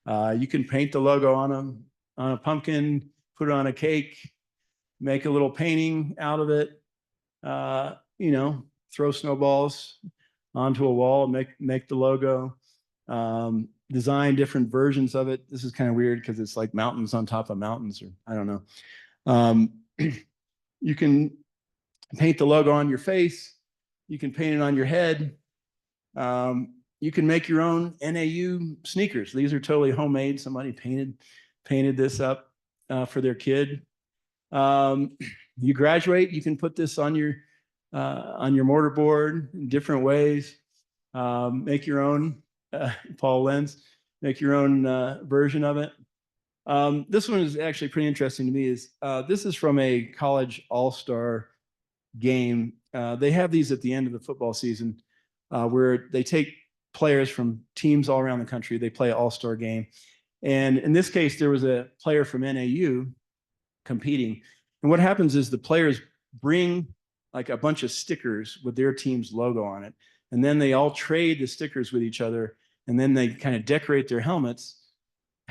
You can paint the logo on a pumpkin, put it on a cake, make a little painting out of it. Throw snowballs onto a wall, make the logo. Design different versions of it. This is kind of weird because it's like mountains on top of mountains, or I don't know. You can paint the logo on your face. You can paint it on your head. You can make your own NAU sneakers. These are totally homemade. Somebody painted this up for their kid. You graduate, you can put this on your mortarboard in different ways. Make your own. Paul Lenz, make your own version of it. This one is actually pretty interesting to me. This is from a college all-star game. They have these at the end of the football season where they take players from teams all around the country. They play an all-star game. And in this case, there was a player from NAU competing. And what happens is the players bring like a bunch of stickers with their team's logo on it. And then they all trade the stickers with each other. And then they kind of decorate their helmets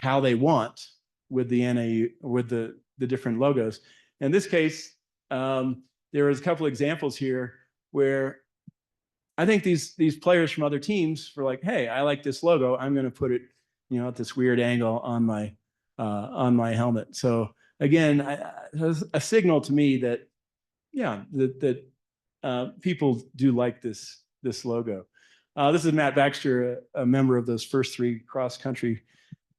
how they want with the NAU, with the different logos. In this case, there was a couple examples here where I think these players from other teams were like, hey, I like this logo. I'm going to put it, at this weird angle on my helmet. So again, a signal to me that, yeah, that people do like this logo. This is Matt Baxter, a member of those first 3 cross-country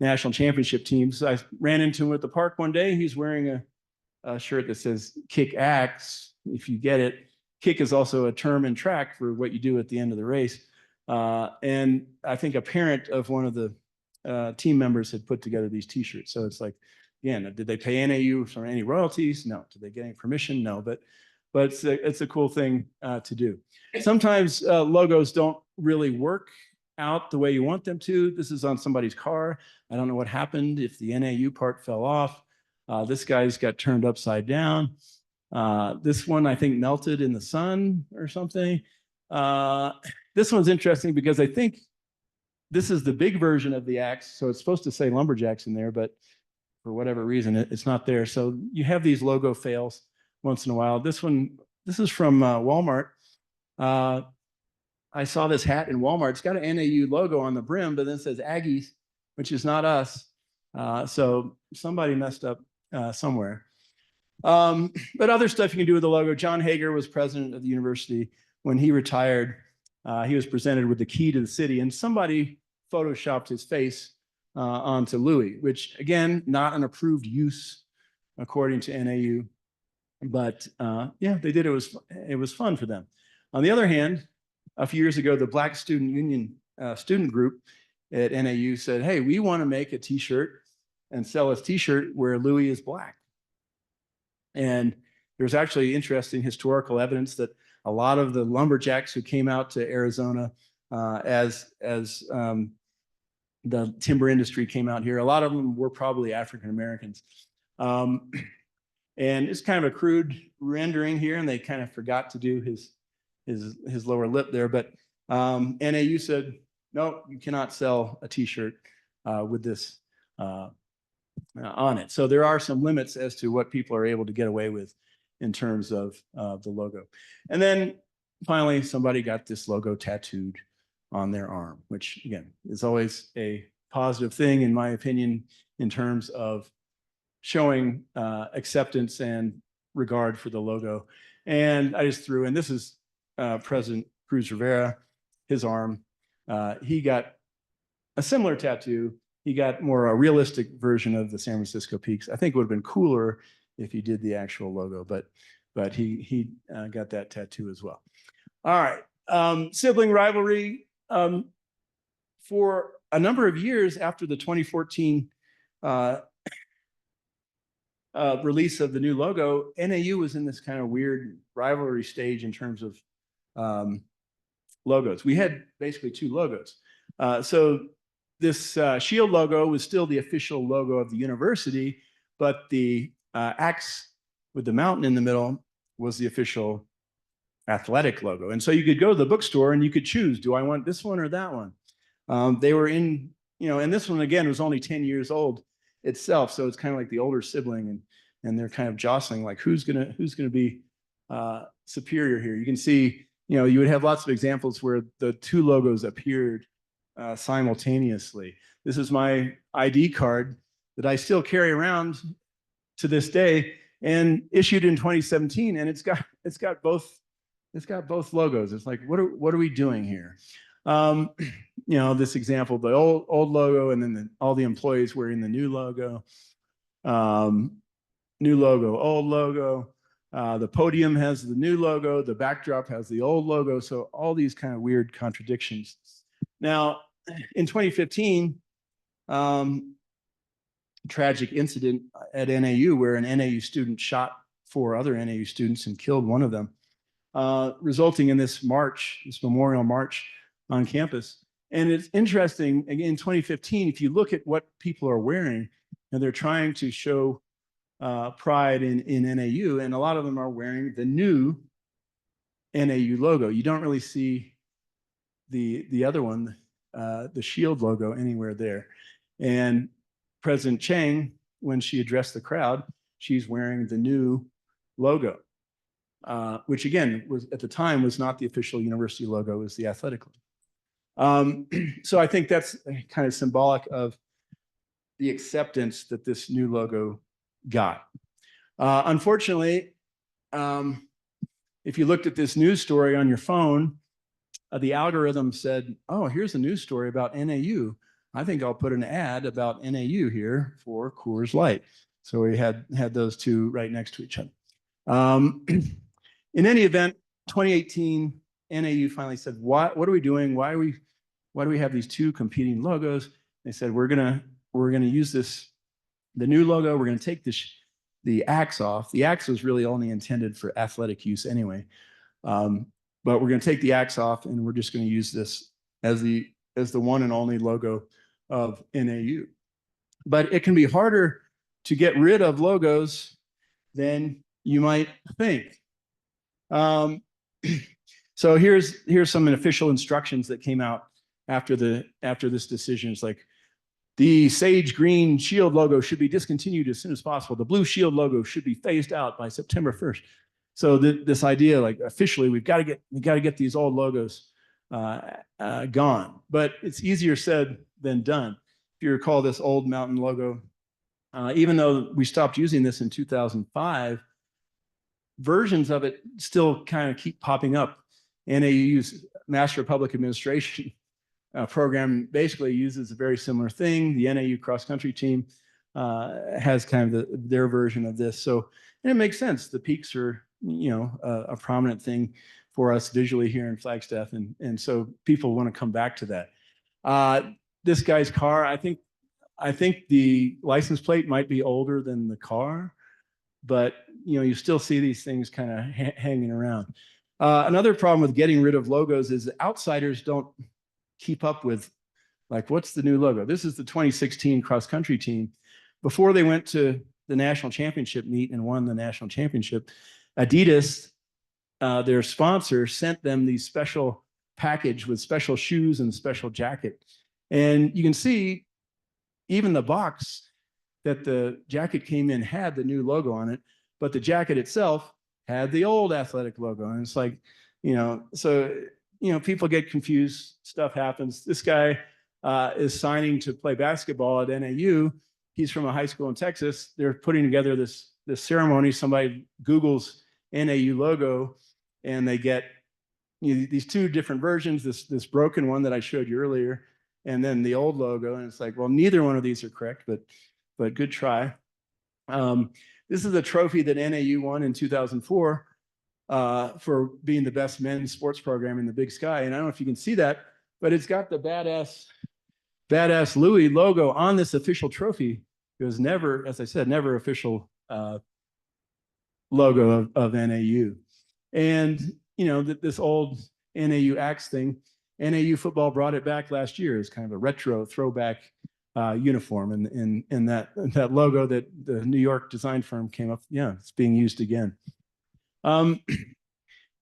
national championship teams. I ran into him at the park one day. He's wearing a shirt that says "Kick Axe," if you get it. Kick is also a term in track for what you do at the end of the race. And I think a parent of one of the team members had put together these T-shirts. So it's like, again, did they pay NAU for any royalties? No. Did they get any permission? No. But it's a cool thing to do. Sometimes logos don't really work out the way you want them to. This is on somebody's car. I don't know what happened, if the NAU part fell off. This guy's got turned upside down. This one, I think, melted in the sun or something. This one's interesting because I think this is the big version of the axe. So it's supposed to say lumberjacks in there, but for whatever reason, it's not there. So you have these logo fails once in a while. This is from Walmart. I saw this hat in Walmart. It's got an NAU logo on the brim, but then it says Aggies, which is not us. So somebody messed up somewhere. But other stuff you can do with the logo. John Hager was president of the university. When he retired, he was presented with the key to the city, and somebody photoshopped his face onto Louis, which, again, not an approved use according to NAU. But yeah, they did. It was fun for them. On the other hand, a few years ago, the Black Student Union student group at NAU said, hey, we want to make a T-shirt and sell a T-shirt where Louis is black. And there's actually interesting historical evidence that a lot of the lumberjacks who came out to Arizona as the timber industry came out here, a lot of them were probably African Americans. And it's kind of a crude rendering here, and they kind of forgot to do his lower lip there. But NAU said, no, you cannot sell a T-shirt with this on it. So there are some limits as to what people are able to get away with in terms of the logo. And then finally, somebody got this logo tattooed on their arm, which, again, is always a positive thing, in my opinion, in terms of showing acceptance and regard for the logo. And I just threw in, this is President Cruz Rivera, his arm. He got a similar tattoo. He got more a realistic version of the San Francisco Peaks. I think it would have been cooler if he did the actual logo, but he got that tattoo as well. All right, sibling rivalry. For a number of years after the 2014 release of the new logo, NAU was in this kind of weird rivalry stage in terms of logos. We had basically two logos. So this shield logo was still the official logo of the university, but the axe with the mountain in the middle was the official athletic logo. And so you could go to the bookstore and you could choose, do I want this one or that one? They were in, and this one, again, was only 10 years old itself. So it's kind of like the older sibling, and they're kind of jostling, like who's gonna be superior here. You can see, you would have lots of examples where the two logos appeared simultaneously. This is my ID card that I still carry around to this day, and issued in 2017, and it's got both logos. It's like, what are we doing here? This example, the old logo, and then all the employees wearing the new logo. New logo, old logo. The podium has the new logo. The backdrop has the old logo. So all these kind of weird contradictions. Now, in 2015, tragic incident at NAU where an NAU student shot 4 other NAU students and killed one of them, resulting in this march, this memorial march on campus. And it's interesting, again, in 2015, if you look at what people are wearing, and they're trying to show pride in NAU, and a lot of them are wearing the new NAU logo. You don't really see the other one, the shield logo, anywhere there. And President Chang, when she addressed the crowd, she's wearing the new logo, which again was at the time was not the official university logo, it was the athletic logo. So I think that's kind of symbolic of the acceptance that this new logo got. Unfortunately, if you looked at this news story on your phone, the algorithm said, oh, here's a news story about NAU. I think I'll put an ad about NAU here for Coors Light. So we had those two right next to each other. In any event, 2018, NAU finally said, what are we doing? Why do we have these two competing logos? They said, we're gonna use the new logo. We're gonna take the axe off. The axe was really only intended for athletic use anyway. But we're going to take the axe off, and we're just going to use this as the one and only logo of NAU. But it can be harder to get rid of logos than you might think. So here's some official instructions that came out after this decision. It's like, the sage green shield logo should be discontinued as soon as possible. The blue shield logo should be phased out by September 1st. So this idea, like, officially, we got to get these old logos gone. But it's easier said than done. If you recall this old mountain logo, even though we stopped using this in 2005, versions of it still kind of keep popping up. NAU's Master of Public Administration program basically uses a very similar thing. The NAU cross country team has kind of their version of this. So, and it makes sense. The peaks are, a prominent thing for us visually here in Flagstaff. And so people want to come back to that. This guy's car, I think the license plate might be older than the car, but you still see these things kind of hanging around. Another problem with getting rid of logos is outsiders don't keep up with, like, what's the new logo? This is the 2016 cross country team. Before they went to the national championship meet and won the national championship, Adidas, their sponsor, sent them these special package with special shoes and special jacket. And you can see even the box that the jacket came in had the new logo on it, but the jacket itself had the old athletic logo. And it's like, people get confused, stuff happens. This guy is signing to play basketball at NAU. He's from a high school in Texas. They're putting together this ceremony. Somebody Googles NAU logo, and they get these two different versions, this broken one that I showed you earlier, and then the old logo. And it's like, well, neither one of these are correct, but good try. This is a trophy that NAU won in 2004 for being the best men's sports program in the Big Sky. And I don't know if you can see that, but it's got the badass Louis logo on this official trophy. It was never, as I said, never official logo of NAU. And this old NAU axe thing, NAU football brought it back last year as kind of a retro throwback uniform, and that logo that the New York design firm came up, it's being used again.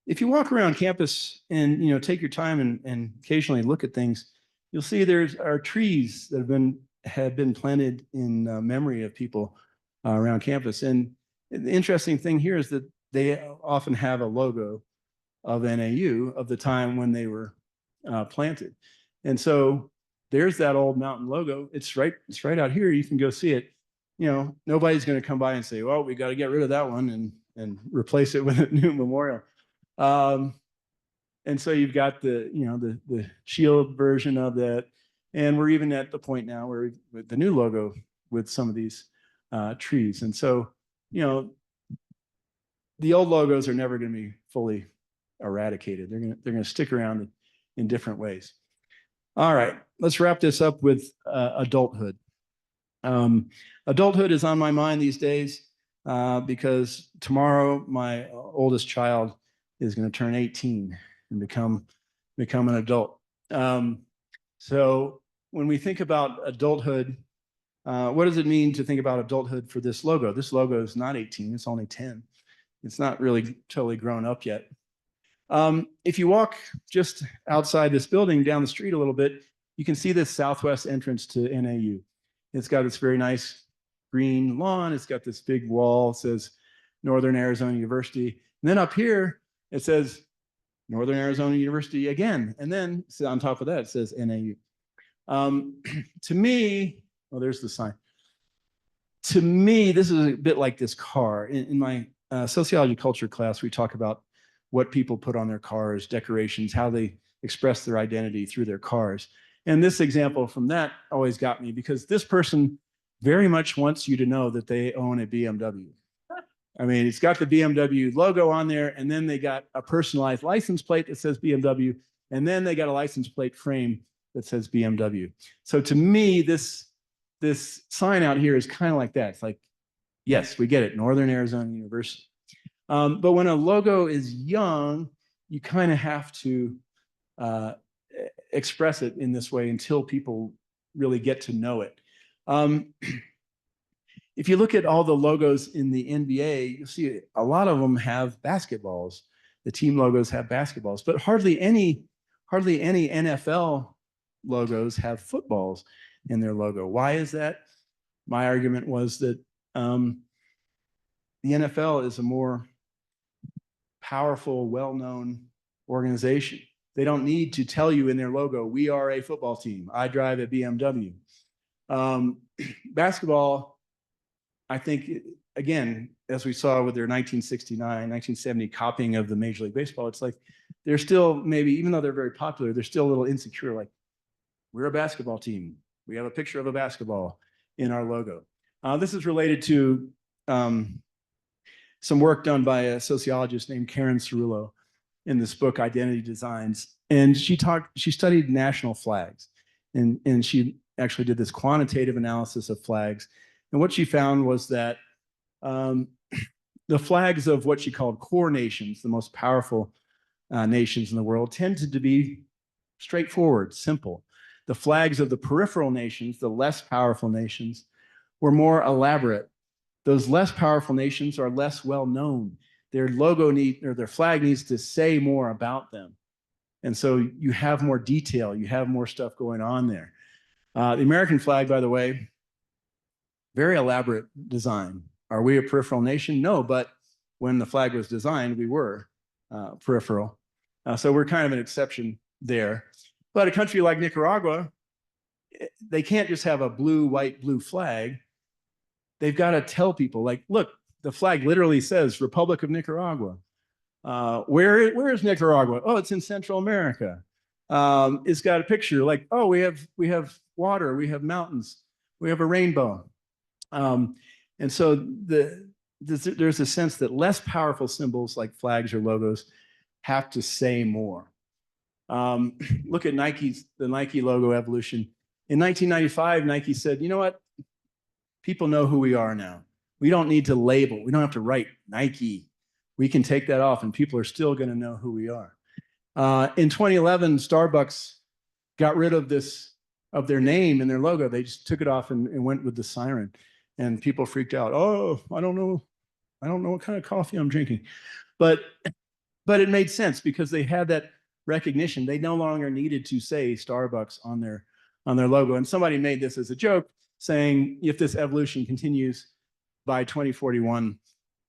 If you walk around campus and take your time and occasionally look at things, you'll see are trees that have been planted in memory of people around campus. And the interesting thing here is that they often have a logo of NAU of the time when they were planted. And so there's that old mountain logo. It's right out here. You can go see it. Nobody's going to come by and say, well, we got to get rid of that one and replace it with a new memorial. And so you've got the shield version of that. And we're even at the point now where with the new logo with some of these trees. And so, the old logos are never going to be fully eradicated. They're going to stick around in different ways. All right, let's wrap this up with adulthood. Adulthood is on my mind these days because tomorrow my oldest child is going to turn 18 and become an adult. So when we think about adulthood, what does it mean to think about adulthood for this logo? This logo is not 18, it's only 10. It's not really totally grown up yet. If you walk just outside this building down the street a little bit, you can see this southwest entrance to NAU. It's got this very nice green lawn. It's got this big wall. It says Northern Arizona University. And then up here, it says Northern Arizona University again. And then on top of that, it says NAU. To me, there's the sign. To me, this is a bit like this car. In my sociology culture class, we talk about what people put on their cars, decorations, how they express their identity through their cars. And this example from that always got me because this person very much wants you to know that they own a BMW. I mean, it's got the BMW logo on there, and then they got a personalized license plate that says BMW, and then they got a license plate frame that says BMW. So to me, this sign out here is kind of like that. It's like, yes, we get it, Northern Arizona University. But when a logo is young, you kind of have to express it in this way until people really get to know it. If you look at all the logos in the NBA, you'll see a lot of them have basketballs. The team logos have basketballs, but hardly any NFL logos have footballs in their logo. Why is that? My argument was that the NFL is a more powerful, well-known organization. They don't need to tell you in their logo, we are a football team. I drive a BMW. Basketball, I think, again, as we saw with their 1969, 1970 copying of the Major League Baseball, it's like they're still maybe, even though they're very popular, they're still a little insecure. Like, we're a basketball team. We have a picture of a basketball in our logo. This is related to some work done by a sociologist named Karen Cerullo in this book, Identity Designs. And she studied national flags. And she actually did this quantitative analysis of flags. And what she found was that the flags of what she called core nations, the most powerful nations in the world, tended to be straightforward, simple. The flags of the peripheral nations, the less powerful nations, were more elaborate. Those less powerful nations are less well known. Their logo their flag needs to say more about them. And so you have more detail, you have more stuff going on there. The American flag, by the way, very elaborate design. Are we a peripheral nation? No, but when the flag was designed, we were peripheral. So we're kind of an exception there. But a country like Nicaragua, they can't just have a blue, white, blue flag. They've got to tell people, like, look, the flag literally says Republic of Nicaragua. Where is Nicaragua? Oh, it's in Central America. It's got a picture like, oh, we have water, we have mountains, we have a rainbow. And so there's a sense that less powerful symbols like flags or logos have to say more. Look at the Nike logo evolution. In 1995, Nike said, you know what? People know who we are now. We don't need to label. We don't have to write Nike. We can take that off and people are still going to know who we are. In 2011, Starbucks got rid of their name and their logo. They just took it off and went with the siren. And people freaked out. Oh, I don't know what kind of coffee I'm drinking. But it made sense because they had that recognition. They no longer needed to say Starbucks on their logo. And somebody made this as a joke, saying if this evolution continues, by 2041,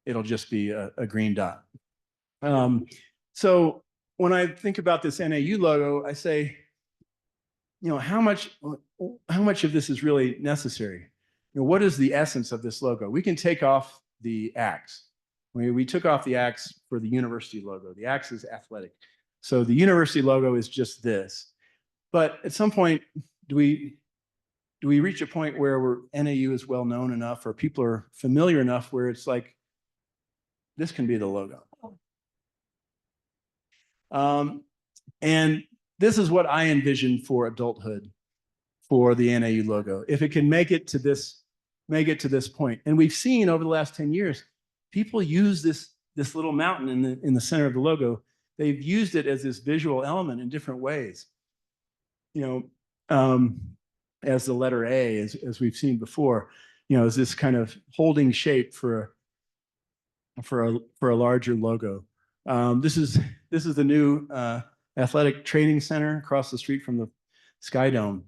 it'll just be a green dot. So when I think about this NAU logo, I say, you know, how much of this is really necessary? You know, what is the essence of this logo? We can take off the axe. We took off the axe for the university logo. The axe is athletic. So the university logo is just this. But at some point, do we reach a point where NAU is well known enough or people are familiar enough where it's like, this can be the logo? And this is what I envision for adulthood for the NAU logo. If it can make it to this point. And we've seen over the last 10 years, people use this little mountain in the center of the logo. They've used it as this visual element in different ways. You know, as the letter A, as we've seen before, you know, is this kind of holding shape for a larger logo. This is the new athletic training center across the street from the Sky Dome.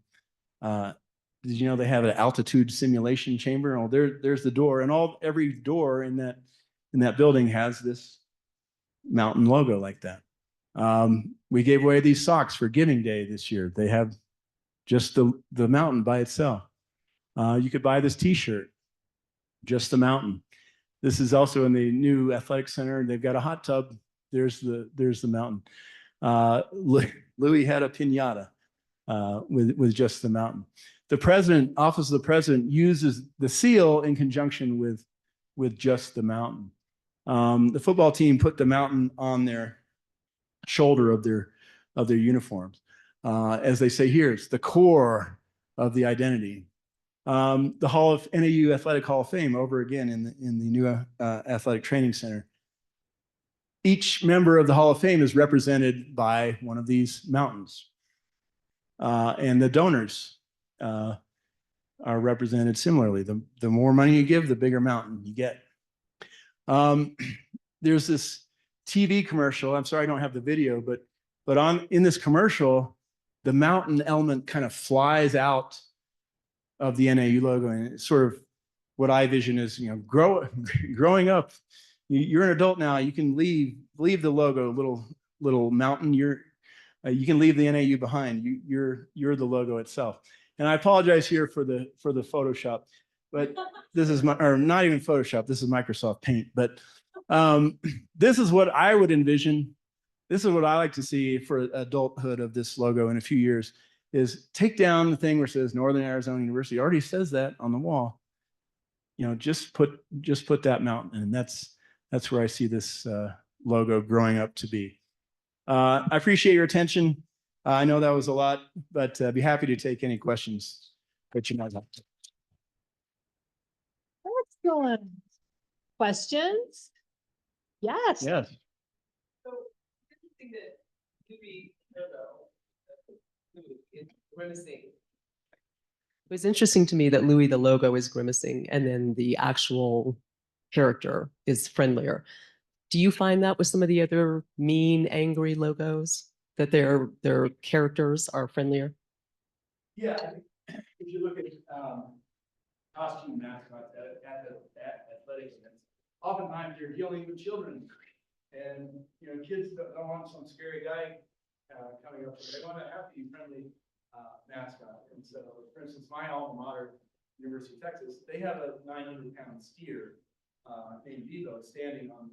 Did you know they have an altitude simulation chamber? Oh, there's the door, and every door in that building has this mountain logo like that. We gave away these socks for Giving Day this year. They have just the mountain by itself. You could buy this T-shirt, just the mountain. This is also in the new athletic center. They've got a hot tub. There's the mountain. Louis had a piñata with just the mountain. Office of the President uses the seal in conjunction with just the mountain. The football team put the mountain on their shoulder of their uniforms. As they say here, it's the core of the identity. The NAU Athletic Hall of Fame, over again in the new athletic training center. Each member of the Hall of Fame is represented by one of these mountains. And the donors are represented similarly. The more money you give, the bigger mountain you get. There's this TV commercial. I'm sorry I don't have the video, but in this commercial, the mountain element kind of flies out of the NAU logo, and it's sort of what I vision is, growing up. You're an adult now. You can leave the logo, little mountain. You can leave the NAU behind. You're the logo itself. And I apologize here for the Photoshop, but this is not even Photoshop. This is Microsoft Paint. But this is what I would envision. This is what I like to see for adulthood of this logo in a few years, is take down the thing where it says Northern Arizona University. It already says that on the wall. Just put that mountain, and that's where I see this logo growing up to be. I appreciate your attention. I know that was a lot, but I'd be happy to take any questions that you might have. Excellent. Questions? Yes. Yes. So, interesting that Bowie logo is grimacing. It was interesting to me that Louis, the logo, is grimacing, and then the actual character is friendlier. Do you find that with some of the other mean, angry logos, that their characters are friendlier? Yeah, if you look at costume mascots at athletic events, oftentimes you're dealing with children, and kids don't want some scary guy coming up. They want to have the friendly mascot. And so, for instance, my alma mater, University of Texas, they have a 900-pound steer named Vivo standing on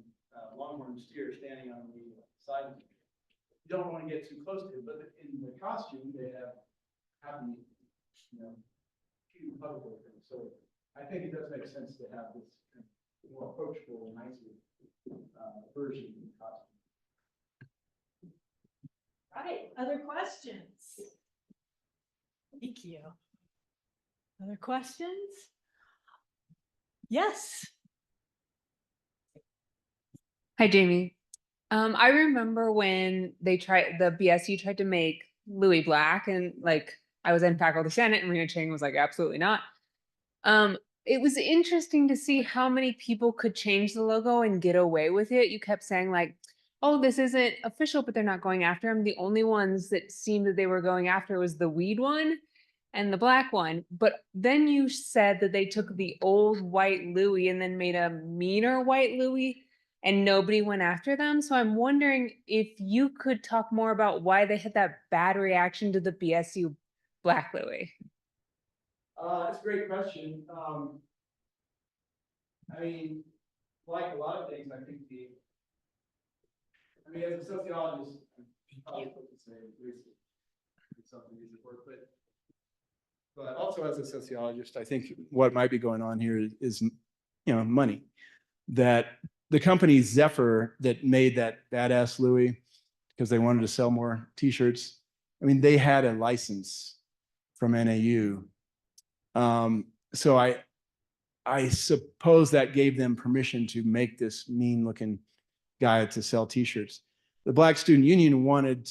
longhorn steer standing on the side. You don't want to get too close to it, but in the costume they have happy, cute huggable thing. So I think it does make sense to have this kind of more approachable, nicer version of the costume. Right. Other questions? Thank you. Other questions? Yes. Hi, Jamie. I remember when the BSU tried to make Louis black, and I was in faculty senate, and Rena Chang was like, absolutely not. It was interesting to see how many people could change the logo and get away with it. You kept saying oh, this isn't official, but they're not going after him. The only ones that seemed that they were going after was the weed one and the black one. But then you said that they took the old white Louis and then made a meaner white Louis, and nobody went after them. So I'm wondering if you could talk more about why they had that bad reaction to the BSU Black Louis. That's a great question. Like a lot of things, I think as a sociologist, I to say it's something easy work, but also as a sociologist, I think what might be going on here is money. That the company Zephyr that made that badass Louis because they wanted to sell more t-shirts, they had a license from NAU. So I suppose that gave them permission to make this mean looking guy to sell t-shirts. The Black Student Union wanted